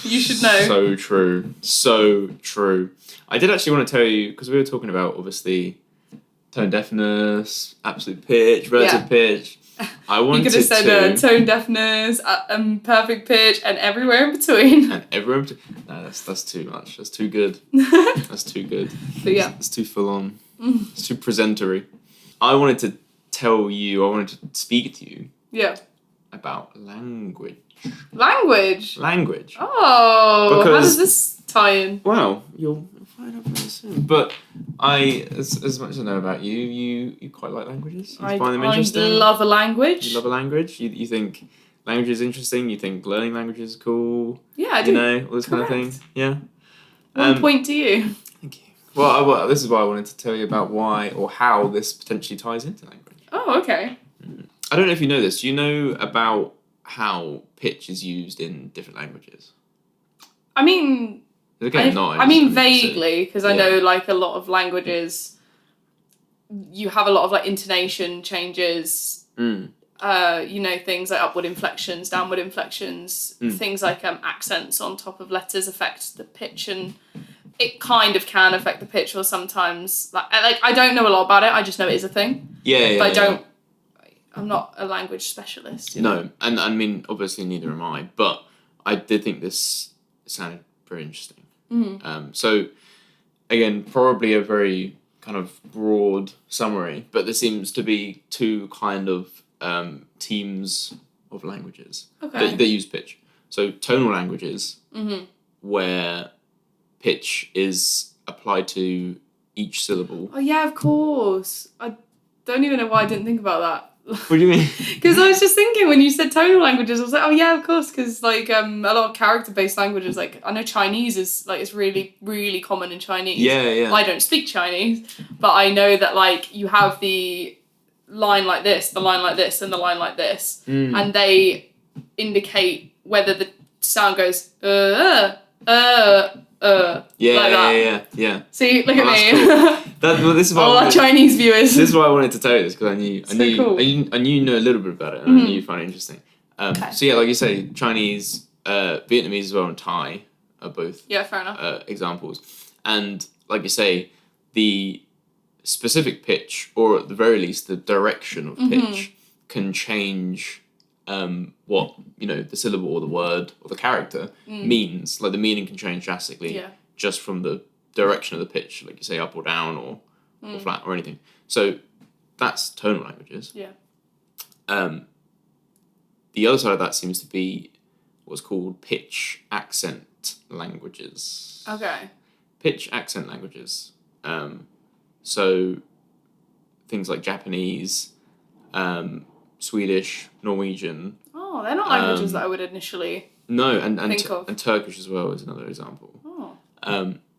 You should know. So true. So true. I did actually want to tell you, because we were talking about, obviously, tone-deafness, absolute pitch, relative pitch. I wanted you could have said tone-deafness, perfect pitch, and everywhere in between. And everyone... No, that's too much. That's too good. That's too good. But yeah. It's too full on. It's too presentery. I wanted to speak to you Yeah. about language. Language? Language. Oh, how Because- does this tie in? Well, you'll find out very soon. But as much as I know about you, you quite like languages. You find them interesting. I love a language. You love a language. You think language is interesting. You think learning languages is cool. Yeah, I do. You know, all this kind of thing. Yeah. 1 point to you. Thank you. Well, this is why I wanted to tell you about why or how this potentially ties into language. Oh, okay. I don't know if you know this. Do you know about how pitch is used in different languages? I mean, Again, vaguely, because I know like a lot of languages, you have a lot of like intonation changes. You know, things like upward inflections, downward inflections, things like accents on top of letters affect the pitch, and it kind of can affect the pitch, or sometimes like I don't know a lot about it. I just know it is a thing. Yeah. But I'm not a language specialist. No, and I mean obviously neither am I, but I did think this sounded very interesting. So again, probably a very kind of broad summary, but there seems to be two kind of teams of languages that use pitch. So tonal languages, where pitch is applied to each syllable. Oh yeah, of course. I don't even know why I didn't think about that. What do you mean? Because I was just thinking when you said tonal languages, I was like, oh yeah, of course, because like a lot of character-based languages, like I know Chinese is like it's really, really common in Chinese. Yeah. I don't speak Chinese, but I know that like you have the line like this, the line like this, and the line like this, and they indicate whether the sound goes Yeah. See, look at me. Cool. This is why all our Chinese viewers. This is why I wanted to tell you this, because I knew cool. I knew you know a little bit about it, and I knew you'd find it interesting. So yeah, like you say, Chinese, Vietnamese as well, and Thai are both Fair enough. examples. And like you say, the specific pitch, or at the very least the direction of pitch, can change what the syllable or the word or the character means. Like the meaning can change drastically just from the direction of the pitch, like you say, up or down or flat or anything. So that's tonal languages. Yeah. The other side of that seems to be what's called pitch accent languages. Okay. Pitch accent languages. So things like Japanese, Swedish, Norwegian. Oh, they're not languages that I would initially and think of. And Turkish as well is another example. Oh.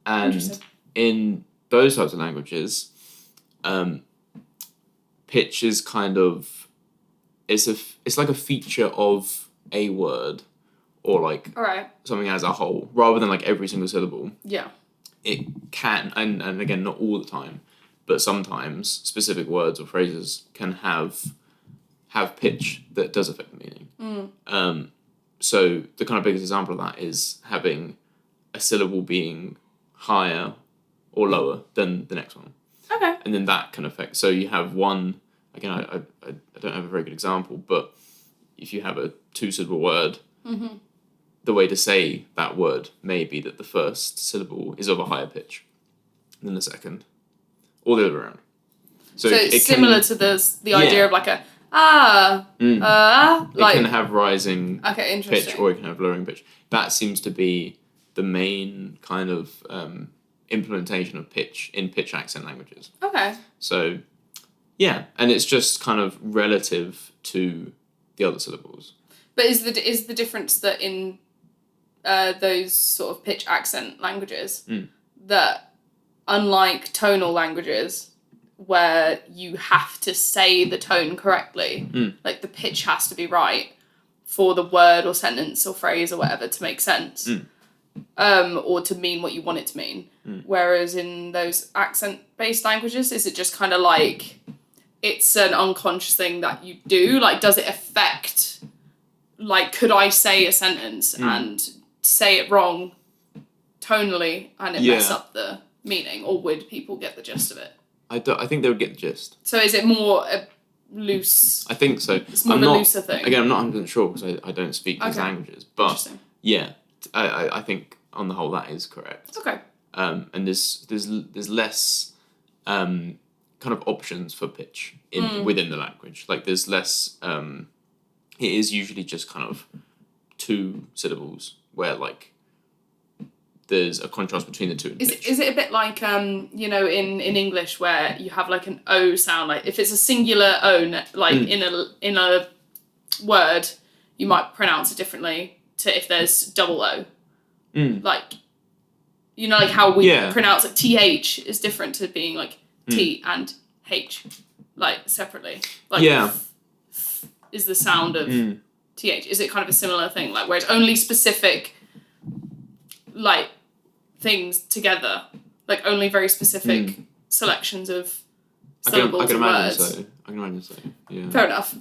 And in those types of languages, pitch is kind of it's like a feature of a word, or like something as a whole, rather than like every single syllable. Yeah. It can, and again, not all the time, but sometimes specific words or phrases can have pitch that does affect the meaning. So the kind of biggest example of that is having a syllable being higher or lower than the next one. Okay. And then that can affect. So you have one. Again, I don't have a very good example, but if you have a 2-syllable word, the way to say that word may be that the first syllable is of a higher pitch than the second, or the other way around. So it's similar to the idea of like a it like can have rising interesting. pitch, or it can have lowering pitch. That seems to be the main kind of implementation of pitch in pitch accent languages. Okay. So, yeah, and it's just kind of relative to the other syllables. But is the difference that in those sort of pitch accent languages that unlike tonal languages where you have to say the tone correctly, like the pitch has to be right for the word or sentence or phrase or whatever to make sense, or to mean what you want it to mean. Whereas in those accent-based languages, is it just kind of like it's an unconscious thing that you do? Like, does it affect, like, could I say a sentence and say it wrong tonally and it mess up the meaning, or would people get the gist of it? I think they would get the gist. So is it more a loose... I think so. It's more of a looser thing. Again, I'm not 100% sure because I don't speak these languages. But yeah, I think on the whole that is correct. Okay. And there's less kind of options for pitch within the language. Like there's less... it is usually just kind of 2 syllables where like there's a contrast between the 2 in pitch. Is it a bit like you know, in English where you have like an O sound, like if it's a singular O, like in a word, you might pronounce it differently to if there's double O. Like, you know, like how we pronounce it, TH is different to being like T and H, like separately. Like is the sound of TH. Is it kind of a similar thing, like where it's only specific like things together, like only very specific selections of syllables I can and imagine words? so. I can imagine so. Yeah. Fair enough.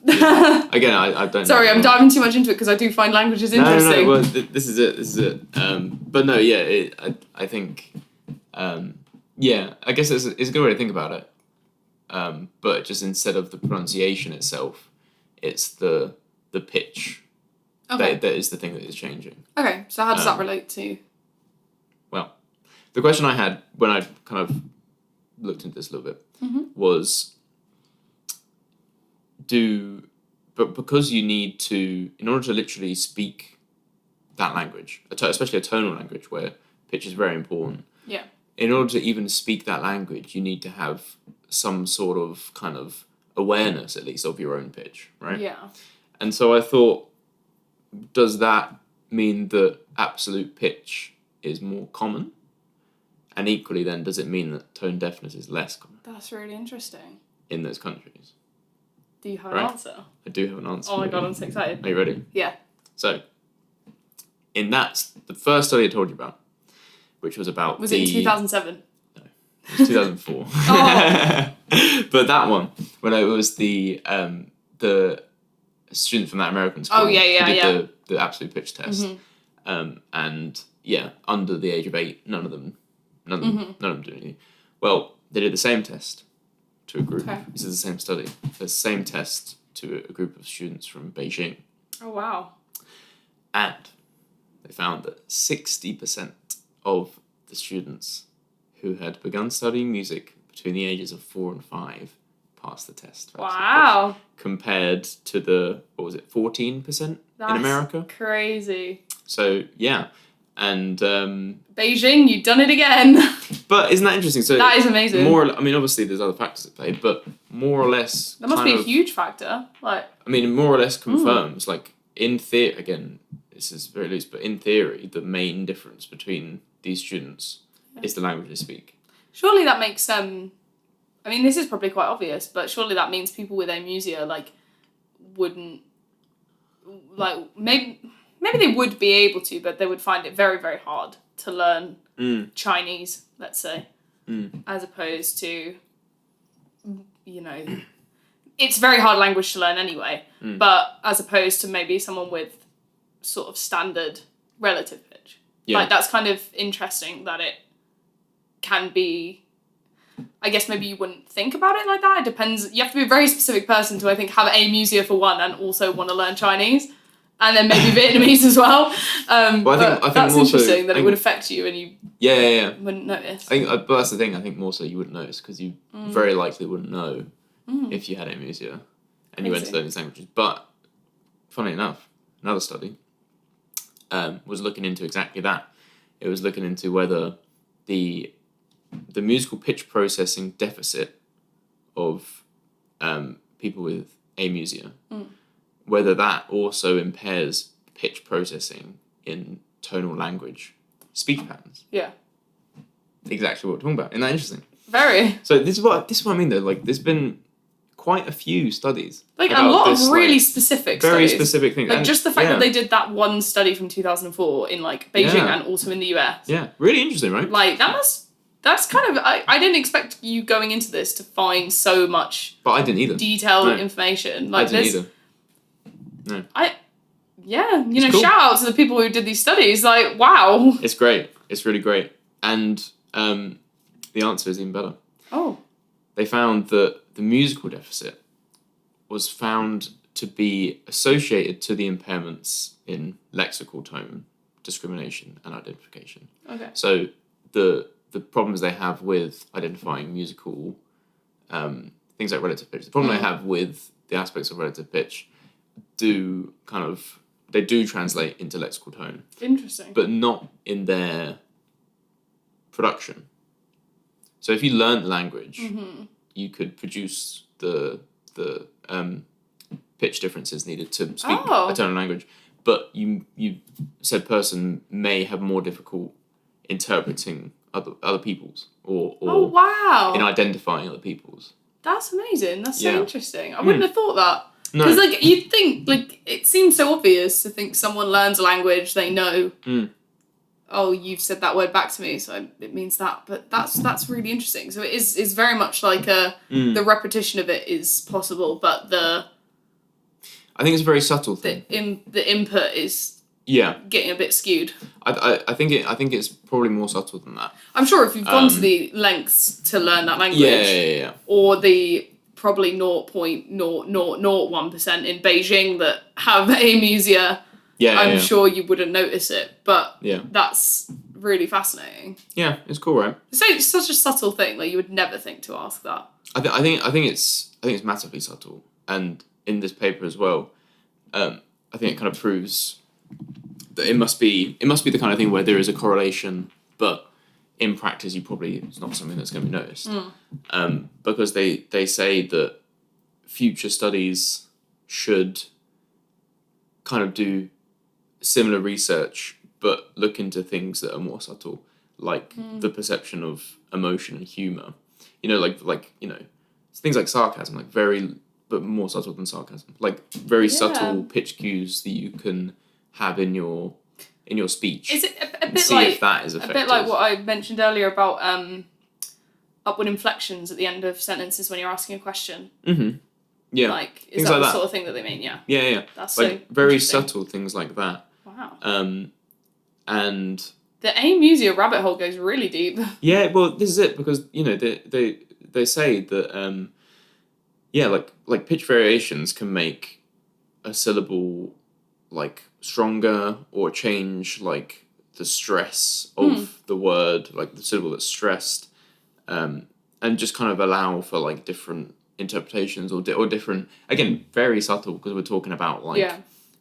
Again, I don't. Sorry, I'm diving too much into it because I do find languages interesting. No. Well, this is it. But no, yeah. I think. Yeah, I guess it's a good way to think about it. But just instead of the pronunciation itself, it's the pitch. Okay. That is the thing that is changing. Okay, so how does that relate to? Well, the question I had when I kind of looked into this a little bit was, but because you need to, in order to literally speak that language, especially a tonal language where pitch is very important. Yeah. In order to even speak that language, you need to have some sort of kind of awareness, at least, of your own pitch, right? Yeah. And so I thought, does that mean that absolute pitch is more common? And equally then, does it mean that tone deafness is less common? That's really interesting. In those countries? Do you have an answer? I do have an answer. Oh my god, I'm so excited. Are you ready? Yeah. So, the first study I told you about, which was about Was it in 2007? No, it was 2004. But that one, when it was the student from that American school who did the absolute pitch test, and under the age of 8, none of them did anything. Well, they did the same test to a group. Okay. This is the same study. The same test to a group of students from Beijing. Oh wow! And they found that 60% of the students who had begun studying music between the ages of 4 and 5 passed the test. Wow! Compared to the 14% in America. Crazy. So yeah, and Beijing, you've done it again. But isn't that interesting? So that is amazing. Obviously there's other factors at play, but more or less. That must be a huge factor. Like. More or less confirms, like in theory. Again, this is very loose, but in theory, the main difference between these students is the language they speak. Surely that makes this is probably quite obvious, but surely that means people with amusia wouldn't maybe they would be able to, but they would find it very, very hard to learn Chinese, let's say, as opposed to, it's a very hard language to learn anyway, but as opposed to maybe someone with sort of standard relative pitch. Yeah. Like, that's kind of interesting that it can be, I guess maybe you wouldn't think about it like that. It depends. You have to be a very specific person to, I think, have amusia for one and also want to learn Chinese. And then maybe Vietnamese as well. I think that's interesting that it would affect you and you wouldn't notice. But that's the thing. I think more so you wouldn't notice because you very likely wouldn't know if you had amusia and you went to learn these languages. But funny enough, another study was looking into exactly that. It was looking into whether the musical pitch processing deficit of people with amusia, whether that also impairs pitch processing in tonal language, speech patterns. Yeah. Exactly what we're talking about. Isn't that interesting? Very. So this is what I mean though. Like, there's been quite a few studies. Like a about lot this, of really like, specific very studies. specific things. Like And, just the fact yeah. that they did that one study from 2004 in like Beijing Yeah. and also in the US. Yeah, really interesting, right? Like that's kind of I didn't expect you going into this to find so much But I didn't either. detailed No. information. Like I didn't this. either. No. Yeah, you know, cool. shout out to the people who did these studies. Like, wow. It's great. It's really great. And the answer is even better. Oh. They found that the musical deficit was found to be associated to the impairments in lexical tone, discrimination, and identification. Okay. So the problems they have with identifying musical things like relative pitch, the problem they have with the aspects of relative pitch do translate into lexical tone, Interesting. but not in their production. So if you learnt language, you could produce the pitch differences needed to speak a tonal language, but you said person may have more difficult interpreting other people's or Oh wow. in identifying other people's. That's amazing. That's so Yeah. interesting. I wouldn't have thought that. No. Because like you'd think like it seems so obvious to think someone learns a language, they know. Oh, you've said that word back to me, so it means that. But that's really interesting. So it is very much like the repetition of it is possible, but I think it's a very subtle thing. the input is getting a bit skewed. I think it's probably more subtle than that. I'm sure if you've gone to the lengths to learn that language, Yeah. or the probably 0.0001% in Beijing that have amusia, I'm sure you wouldn't notice it. But that's really fascinating. Yeah, it's cool, right? It's such a subtle thing. Like you would never think to ask that. I think it's massively subtle, and in this paper as well, I think it kind of proves that it must be the kind of thing where there is a correlation, but in practice, it's not something that's going to be noticed, because they say that future studies should kind of do similar research, but look into things that are more subtle, like the perception of emotion and humor. You know, like you know, things like sarcasm, like but more subtle than sarcasm, like very subtle pitch cues that you can have in your speech. Is it a bit see like if that is effective. A bit like what I mentioned earlier about upward inflections at the end of sentences when you're asking a question? Mm-hmm. Yeah. Like, is things that like the that. sort of thing that they mean? Yeah. Yeah. That's like so very interesting. subtle things like that. Wow. And the amusia rabbit hole goes really deep. Yeah, well, this is it, because you know they say that like pitch variations can make a syllable like stronger or change like the stress of the word, like the syllable that's stressed, and just kind of allow for like different interpretations or different, again, very subtle, because we're talking about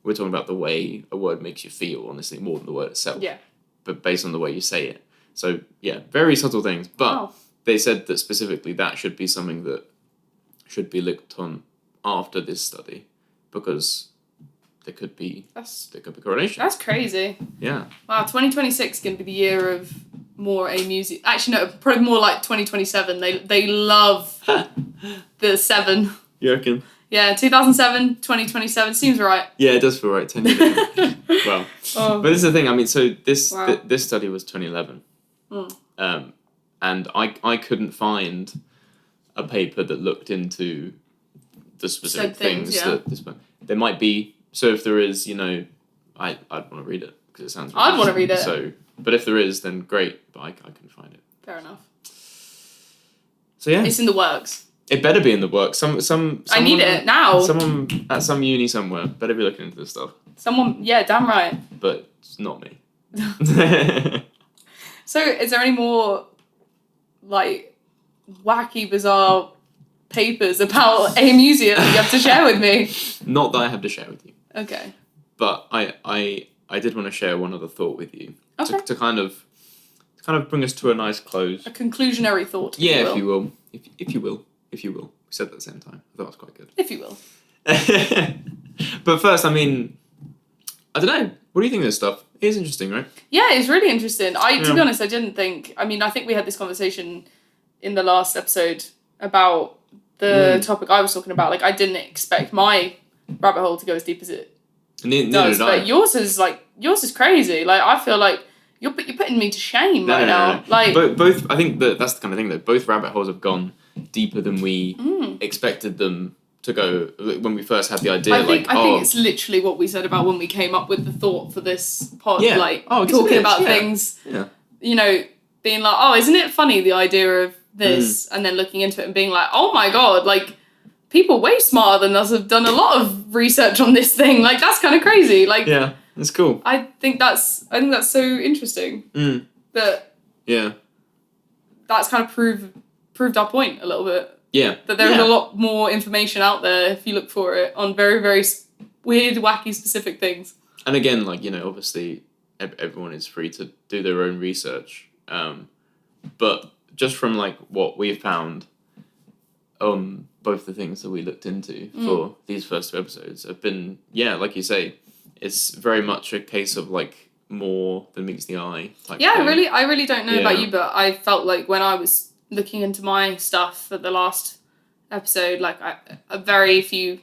we're talking about the way a word makes you feel, honestly, more than the word itself. Yeah. But based on the way you say it. So yeah, very subtle things. But they said that specifically that should be something that should be looked on after this study, because there could be correlation. That's crazy. Yeah. Wow, 2026 is going to be the year of more amusia. Actually, no, probably more like 2027. They love the 7. You reckon? Yeah, 2007, 2027 seems right. Yeah, it does feel right. 10 years ago. Well, but this is the thing. I mean, so this study was 2011, and I couldn't find a paper that looked into the specific things that this one. There might be. So if there is, you know, I'd want to read it because it sounds. I'd want to read it. So, but if there is, then great. But I couldn't find it. Fair enough. So yeah, it's in the works. It better be in the works. Someone, I need it now. Someone at some uni somewhere better be looking into this stuff. Someone, yeah, damn right. But it's not me. So, is there any more like wacky, bizarre papers about amusia that you have to share with me? Not that I have to share with you. Okay. But I did want to share one other thought with you. Okay. To kind of bring us to a nice close. A conclusionary thought. Yeah, if you will. If you will. We said that at the same time. I thought it was quite good. If you will. But first, I mean, I don't know. What do you think of this stuff? It is interesting, right? Yeah, it's really interesting. To be honest, I didn't think. I mean, I think we had this conversation in the last episode about the topic I was talking about. Like, I didn't expect my rabbit hole to go as deep as it Neither does. did I. But yours is crazy. Like, I feel like you're putting me to shame right now. No. Like, both. I think that's the kind of thing that both rabbit holes have gone deeper than we expected them to go when we first had the idea. I think it's literally what we said about when we came up with the thought for this pod. Yeah. Like, I guess talking it is, about yeah. things. Yeah. You know, being like, oh, isn't it funny the idea of this, and then looking into it and being like, oh my god, like people way smarter than us have done a lot of research on this thing. Like that's kind of crazy. Like Yeah, it's cool. I think that's so interesting. That that's kind of proved our point a little bit. Yeah. That there's a lot more information out there if you look for it on very, very weird, wacky, specific things. And again, like, you know, obviously everyone is free to do their own research. But just from like what we've found, both the things that we looked into for these first 2 episodes have been, like you say, it's very much a case of like more than meets the eye type thing. I really don't know about you, but I felt like when I was looking into my stuff for the last episode, like very few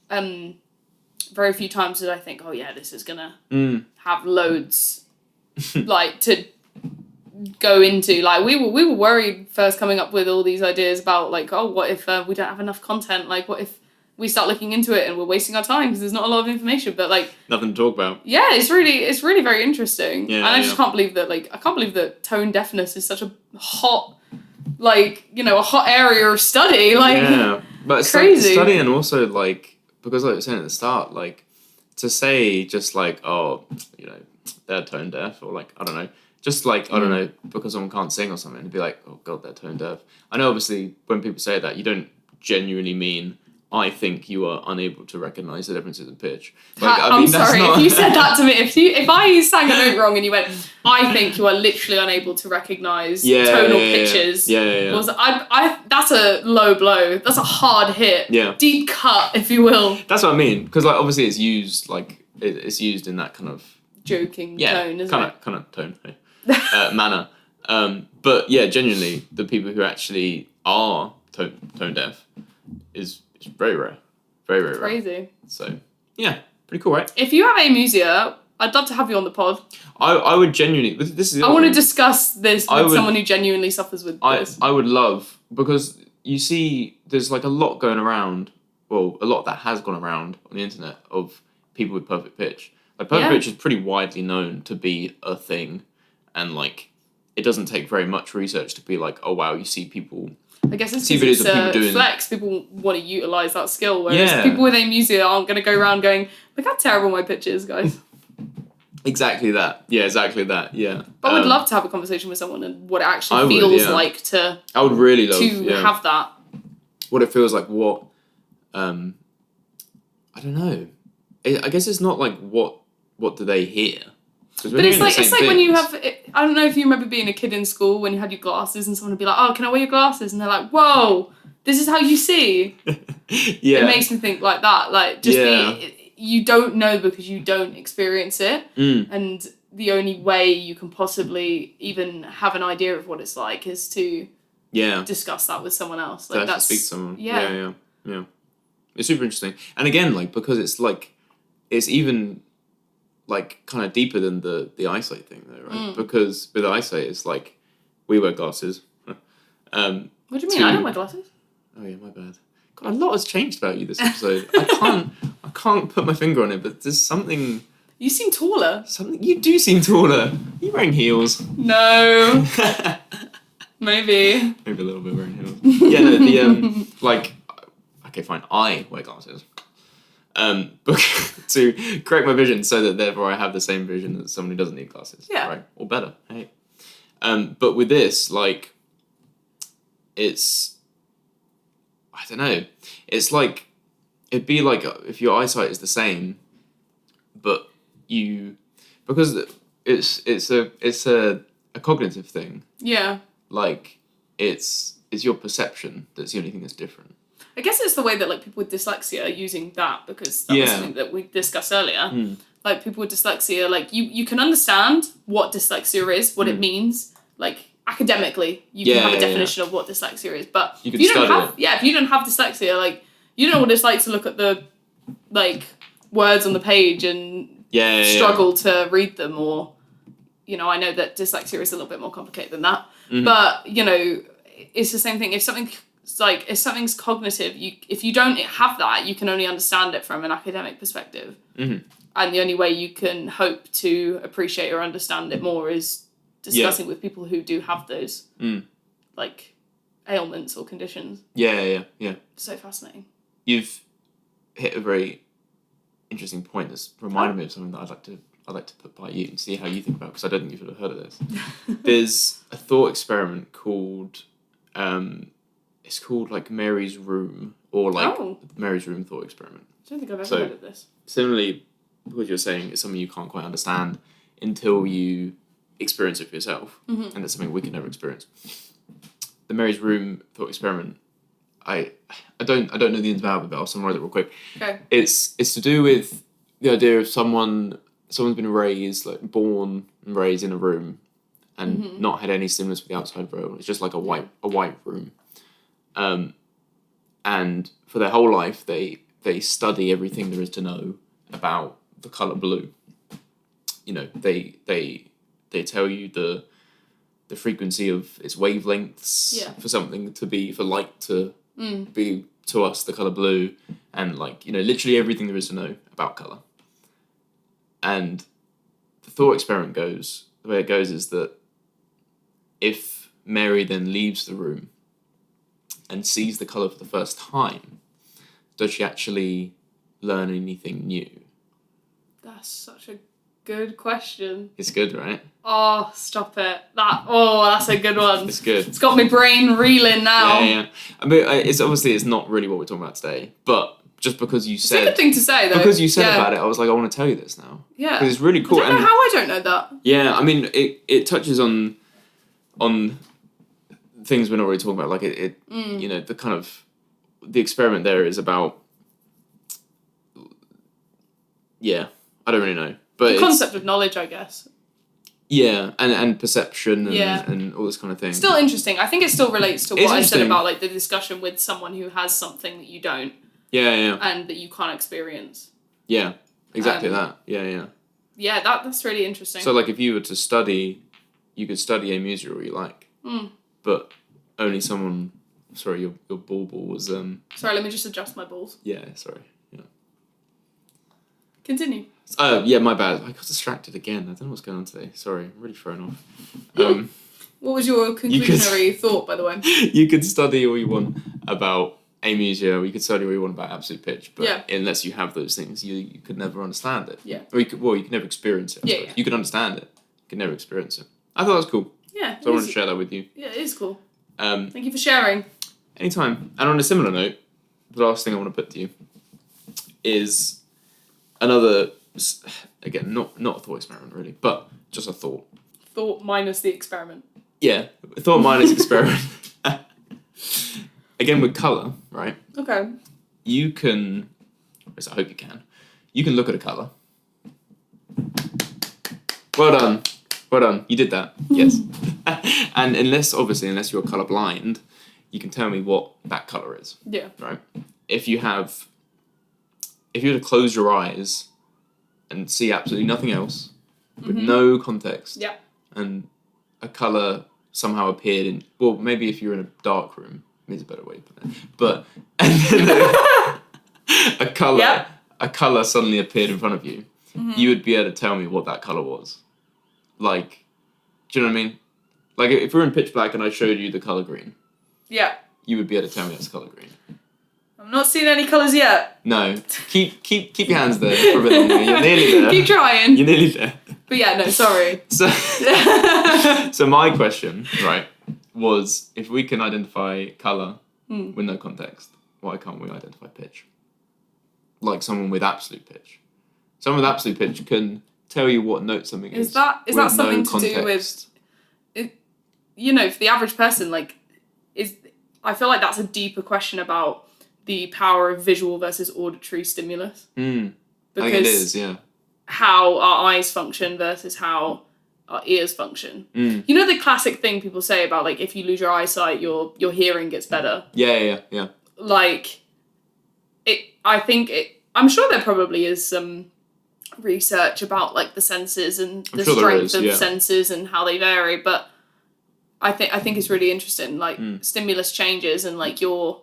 times did I think, oh yeah, this is gonna have loads like to go into. Like we were worried first coming up with all these ideas about like, oh, what if we don't have enough content? Like what if we start looking into it and we're wasting our time because there's not a lot of information? But like nothing to talk about. Yeah, it's really very interesting. Yeah, and I just can't believe that tone deafness is such a hot, like, you know, a hot area of study. Like, yeah, but it's crazy. Study, and also like, because like I was saying at the start, like to say just like, oh, you know, they're tone deaf, or like, I don't know, just like, I don't know, because someone can't sing or something, to be like, oh god, they're tone deaf. I know obviously when people say that, you don't genuinely mean, I think you are unable to recognise the differences in pitch. Like, I'm sorry, if you said that to me, if I sang a note wrong and you went, I think you are literally unable to recognise tonal pitches. That's a low blow. That's a hard hit. Yeah. Deep cut, if you will. That's what I mean, because like obviously it's used like it's used in that kind of joking tone, isn't it? Kind of tone, manner. But yeah, genuinely, the people who actually are tone deaf is very rare. Very, very rare. Crazy. So, yeah, pretty cool, right? If you have amusia, I'd love to have you on the pod. I would genuinely... This is I want to discuss this with someone who genuinely suffers with this. I would love... Because you see, there's like a lot going around, well, a lot that has gone around on the internet of people with perfect pitch. Like, perfect pitch is pretty widely known to be a thing. And, like, it doesn't take very much research to be like, oh, wow, you see people... I guess it's because it's a flex. People want to utilise that skill, whereas people with amusia aren't going to go around going, look how terrible my pitch is, guys. Exactly that. Yeah, exactly that. Yeah. But I would love to have a conversation with someone and what it actually feels like to... I would really love to have that. What it feels like, what... I don't know. I guess it's not like what do they hear? But it's like when you have, I don't know if you remember being a kid in school when you had your glasses and someone would be like, oh, can I wear your glasses? And they're like, whoa, this is how you see. It makes me think like that. Like, you don't know because you don't experience it. And the only way you can possibly even have an idea of what it's like is to discuss that with someone else. Like, that's speak to someone. Yeah. It's super interesting. And again, like, because it's like, it's even... like kind of deeper than the eyesight thing though, right? Because with eyesight it's like we wear glasses. What do you mean? I don't wear glasses. Oh yeah, my bad. God, a lot has changed about you this episode. I can't put my finger on it, but there's something. You seem taller. You do seem taller. You're wearing heels. No. Maybe a little bit wearing heels. Yeah, no, the like okay, fine. I wear glasses. To correct my vision so that therefore I have the same vision as someone who doesn't need glasses. Yeah. Right? Or better. Hey. But with this, like, it's... I don't know. It's like... It'd be like if your eyesight is the same, but you... Because it's a cognitive thing. Yeah. Like, it's your perception that's the only thing that's different. I guess it's the way that like people with dyslexia are using that, because that was something that we discussed earlier. Like people with dyslexia, like you can understand what dyslexia is, what it means, like academically, you can have a definition of what dyslexia is. But if you don't have dyslexia, like you don't know what it's like to look at the like words on the page and struggle to read them, or you know, I know that dyslexia is a little bit more complicated than that, but you know, it's the same thing. If something's cognitive, if you don't have that, you can only understand it from an academic perspective. And the only way you can hope to appreciate or understand it more is discussing with people who do have those like ailments or conditions. Yeah. So fascinating. You've hit a very interesting point that's reminded me of something that I'd like to put by you and see how you think about it, because I don't think you've ever heard of this. There's a thought experiment called it's called like Mary's Room, or like Mary's Room thought experiment. I don't think I've ever heard of this. Similarly, what you're saying is something you can't quite understand until you experience it for yourself, and that's something we can never experience. The Mary's Room thought experiment, I don't know the ins and outs of it, but I'll summarize it real quick. Okay. It's to do with the idea of someone's been raised, like born and raised in a room, and not had any stimulus with the outside world. It's just like a white room, and for their whole life they study everything there is to know about the color blue. You know, they tell you the frequency of its wavelengths for light to be to us the color blue, and like, you know, literally everything there is to know about color. And the thought experiment goes, the way it goes is that if Mary then leaves the room and sees the color for the first time, does she actually learn anything new? That's such a good question. It's good, right? Oh, stop it. That's a good one. It's good. It's got my brain reeling now. Yeah. I mean, it's not really what we're talking about today, but just because you said... It's a good thing to say, though. Because you said about it, I was like, I want to tell you this now. Yeah. Because it's really cool. I don't know how I don't know that. Yeah, I mean, it touches on things we're not really talking about. Like, you know, the kind of... The experiment there is about... Yeah, I don't really know. But the concept of knowledge, I guess. Yeah, and perception and all this kind of thing. Still interesting. I think it still relates to what I said about like the discussion with someone who has something that you don't. Yeah. And that you can't experience. Yeah, exactly that. Yeah. Yeah, that's really interesting. So, like, if you were to study, you could study a music you like, but only someone... Sorry, your ball was... Sorry, let me just adjust my balls. Yeah, sorry. Yeah. Continue. Yeah, my bad. I got distracted again. I don't know what's going on today. Sorry, I'm really thrown off. What was your conclusionary thought, by the way? You could study all you want about amusia, or you could study all you want about absolute pitch, but unless you have those things, you could never understand it. Yeah. Or you could never experience it. Yeah. You could understand it. You could never experience it. I thought that was cool. Yeah. So I wanted to share that with you. Yeah, it is cool. Thank you for sharing. Anytime. And on a similar note, the last thing I want to put to you is another, again, not a thought experiment really, but just a thought. Thought minus the experiment. Yeah, thought minus experiment. Again, with colour, right? Okay. You can, I hope you can look at a colour. Well done. You did that. Yes. And unless you're colourblind, you can tell me what that colour is. Yeah. Right? If you were to close your eyes and see absolutely nothing else, with no context, and a colour somehow appeared in, well, maybe if you're in a dark room, maybe it's a better way to put it, but, and then a colour suddenly appeared in front of you, you would be able to tell me what that colour was. Like, do you know what I mean? Like, if we're in pitch black and I showed you the colour green, you would be able to tell me that's colour green. I'm not seeing any colours yet. No. Keep your hands there for a bit longer. You're nearly there. Keep trying. You're nearly there. But yeah, no, sorry. So my question, right, was if we can identify colour with no context, why can't we identify pitch? Like someone with absolute pitch. Someone with absolute pitch can tell you what note something is. Is that something to do with, you know, for the average person, like, I feel like that's a deeper question about the power of visual versus auditory stimulus. I Because think it is, yeah. how our eyes function versus how our ears function. You know the classic thing people say about like if you lose your eyesight, your hearing gets better. Yeah. Like I'm sure there probably is some research about like the senses and the strength of senses and how they vary, but I think it's really interesting. Like stimulus changes and like your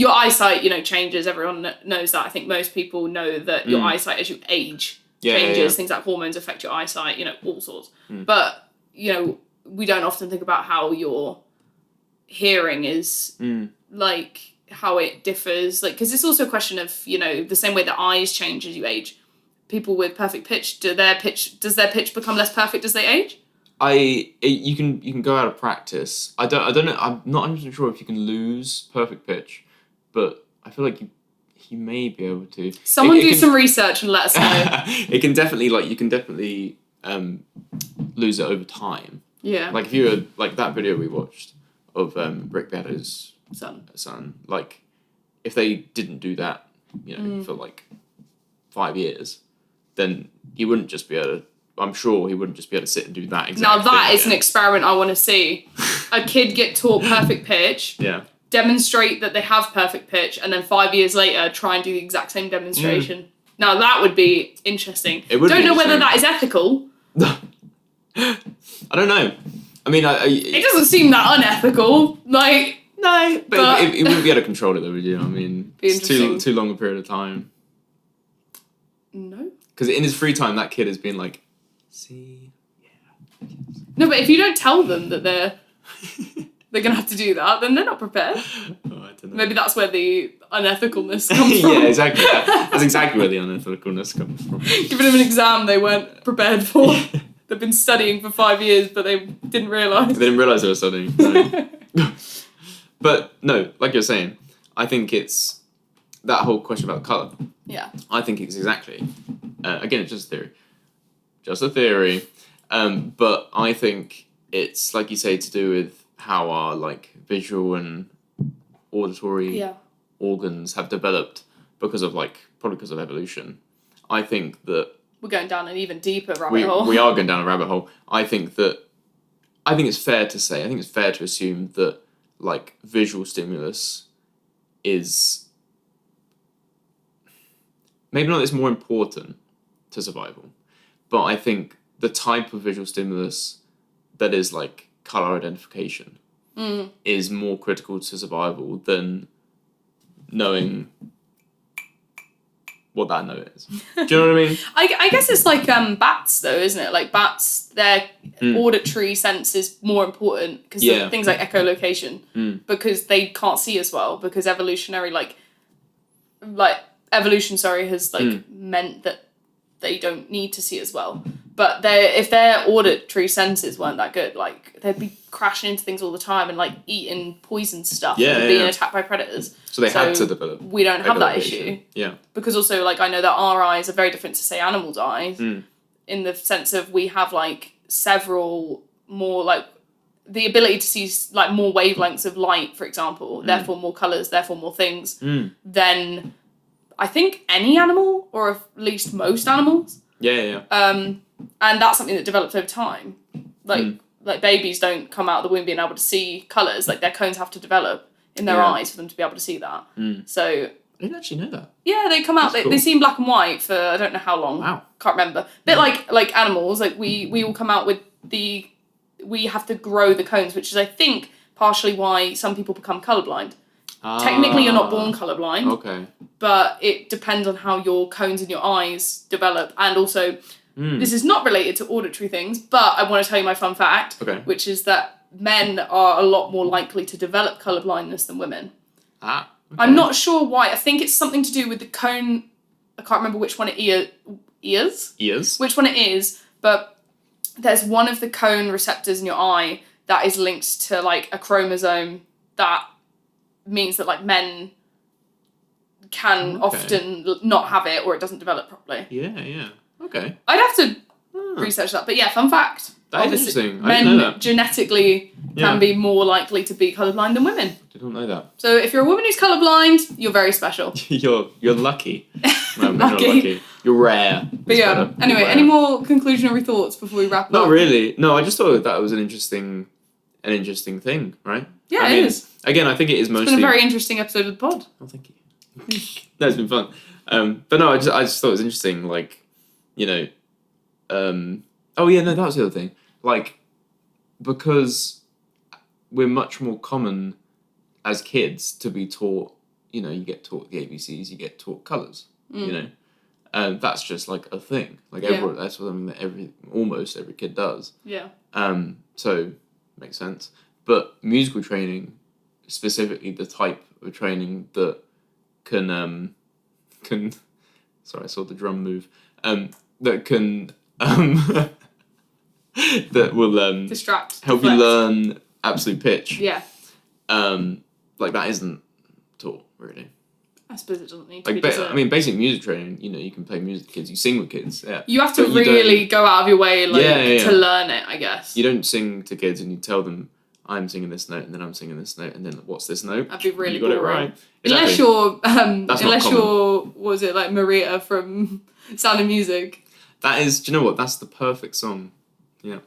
eyesight, you know, changes. Everyone knows that. I think most people know that your eyesight as you age changes. Things like hormones affect your eyesight, you know, all sorts. But, you know, we don't often think about how your hearing is, like, how it differs. Like, because it's also a question of, you know, the same way that eyes change as you age. People with perfect pitch, does their pitch become less perfect as they age? You can go out of practice. I don't know. I'm not 100% sure if you can lose perfect pitch, but I feel like you may be able to. Someone do some research and let us know. You can definitely lose it over time. Yeah. Like if you were like that video we watched of Rick Beato's son. Like if they didn't do that, you know, for like 5 years, then he wouldn't just be able to. I'm sure he wouldn't just be able to sit and do that exactly. Now that is an experiment I want to see. A kid get taught perfect pitch. Yeah. Demonstrate that they have perfect pitch, and then 5 years later try and do the exact same demonstration. Now that would be interesting. Don't know whether that is ethical. I don't know. I mean, it doesn't seem that unethical. Like no, but it wouldn't be able to control it though, would you? I mean, it's too long a period of time. No. Because in his free time, that kid has been like, see, yeah. No, but if you don't tell them that they're gonna have to do that, then they're not prepared. Oh, I don't know. Maybe that's where the unethicalness comes from. Yeah, exactly. That's exactly where the unethicalness comes from. Giving them an exam they weren't prepared for. They've been studying for 5 years, but they didn't realise. They didn't realise they were studying. No. But no, like you're saying, I think it's that whole question about colour. Yeah. I think it's exactly. Again, it's just a theory. Just a theory. But I think it's, like you say, to do with how our like visual and auditory organs have developed probably because of evolution. I think that we're going down an even deeper rabbit hole. We are going down a rabbit hole. I think it's fair to say, I think it's fair to assume that like visual stimulus is maybe not that it's more important to survival, but I think the type of visual stimulus that is like colour identification is more critical to survival than knowing what that note is. Do you know what I mean? I guess it's like bats though, isn't it? Like bats, their auditory sense is more important because of things like echolocation, because they can't see as well, because evolutionary evolution has meant that they don't need to see as well. But if their auditory senses weren't that good, like they'd be crashing into things all the time and like eating poison stuff and being attacked by predators. So they had to develop. We don't have that issue. Yeah. Because also like I know that our eyes are very different to say animals' eyes in the sense of we have like several more like the ability to see like more wavelengths of light, for example, therefore more colours, therefore more things than I think any animal, or at least most animals. Yeah. And that's something that develops over time. Like babies don't come out of the womb being able to see colours. Like their cones have to develop in their eyes for them to be able to see that. So I didn't actually know that. Yeah, they come out. They see in black and white for I don't know how long. Wow. Can't remember. Bit like animals. Like we all come out with we have to grow the cones, which is I think partially why some people become colourblind. Technically, you're not born colourblind. Okay. But it depends on how your cones in your eyes develop. And also, this is not related to auditory things, but I want to tell you my fun fact, which is that men are a lot more likely to develop colourblindness than women. Okay. I'm not sure why. I think it's something to do with the cone. I can't remember which one it is. Ears? Which one it is, but there's one of the cone receptors in your eye that is linked to like a chromosome that means that like men can often not have it or it doesn't develop properly. Yeah. Okay. I'd have to research that, but yeah, fun fact. That is interesting. I men didn't know that. genetically can be more likely to be colourblind than women. Didn't know that. So if you're a woman who's colourblind, you're very special. You're lucky. No, men are Lucky. lucky. You're rare. But It's better. anyway, You're any rare. more conclusionary thoughts before we wrap up? Not really. No, I just thought that was an interesting thing, right? Yeah, I it mean, is. Again, I think it is mostly. It's been a very interesting episode of the pod. Oh, thank you. No, it's been fun. But no, I just thought it was interesting. Like, you know, oh yeah, no, that was the other thing. Like, because we're much more common as kids to be taught. You know, you get taught the ABCs, you get taught colours. You know, that's just like a thing. Like that's something that almost every kid does. Yeah. So makes sense. But musical training, specifically the type of training that can sorry, I saw the drum move. That can that will Distract. help you learn absolute pitch. Yeah. Like that isn't taught really. I suppose it doesn't need to Like, be. I mean, basic music training. You know, you can play music with kids. You sing with kids. Yeah. You have to But you really go out of your way, like, Yeah. to learn it. I guess. You don't sing to kids and you tell them, I'm singing this note and then I'm singing this note and then what's this note? That'd be really You got it boring. right. Unless Exactly. you're, That's not common. what was it, like Maria from Sound of Music? That is, do you know what? That's the perfect song. Yeah.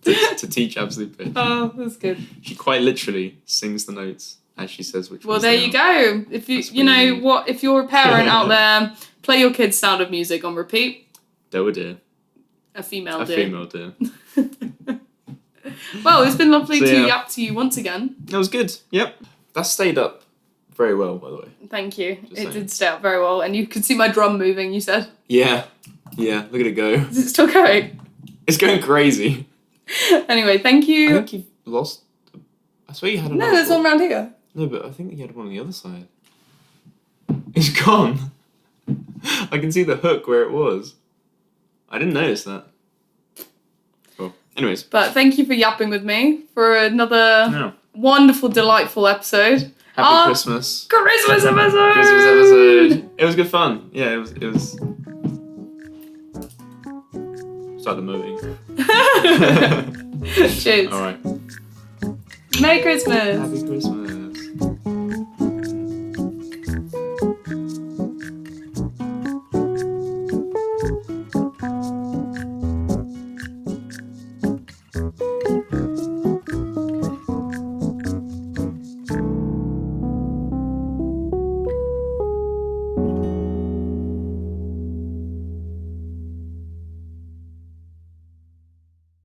to teach absolute pitch. Oh, that's good. She quite literally sings the notes as she says which Well, ones there they you are. go. If you, That's you know really- what, if you're a parent out there, play your kids' Sound of Music on repeat. Doe dear. A female A dear. female dear. Well, it's been lovely So, to yeah. yap to you once again. That was good. Yep. That stayed up very well, by the way. Thank you. Just It saying. did stay up very well, and you could see my drum moving. You said, Yeah. Yeah, look at it go. is it still going? It's going crazy. Anyway, thank I you. think you've lost... I swear you had No, another there's one round here. No, but I think you had one on the other side. It's gone. I can see the hook where it was. I didn't notice that. Well, anyways. But thank you for yapping with me for another No. wonderful, delightful episode. Happy Christmas. Christmas episode! Christmas episode. It was good fun. Yeah, it was. Start the moving. Cheers. Alright. Merry Christmas. Happy Christmas.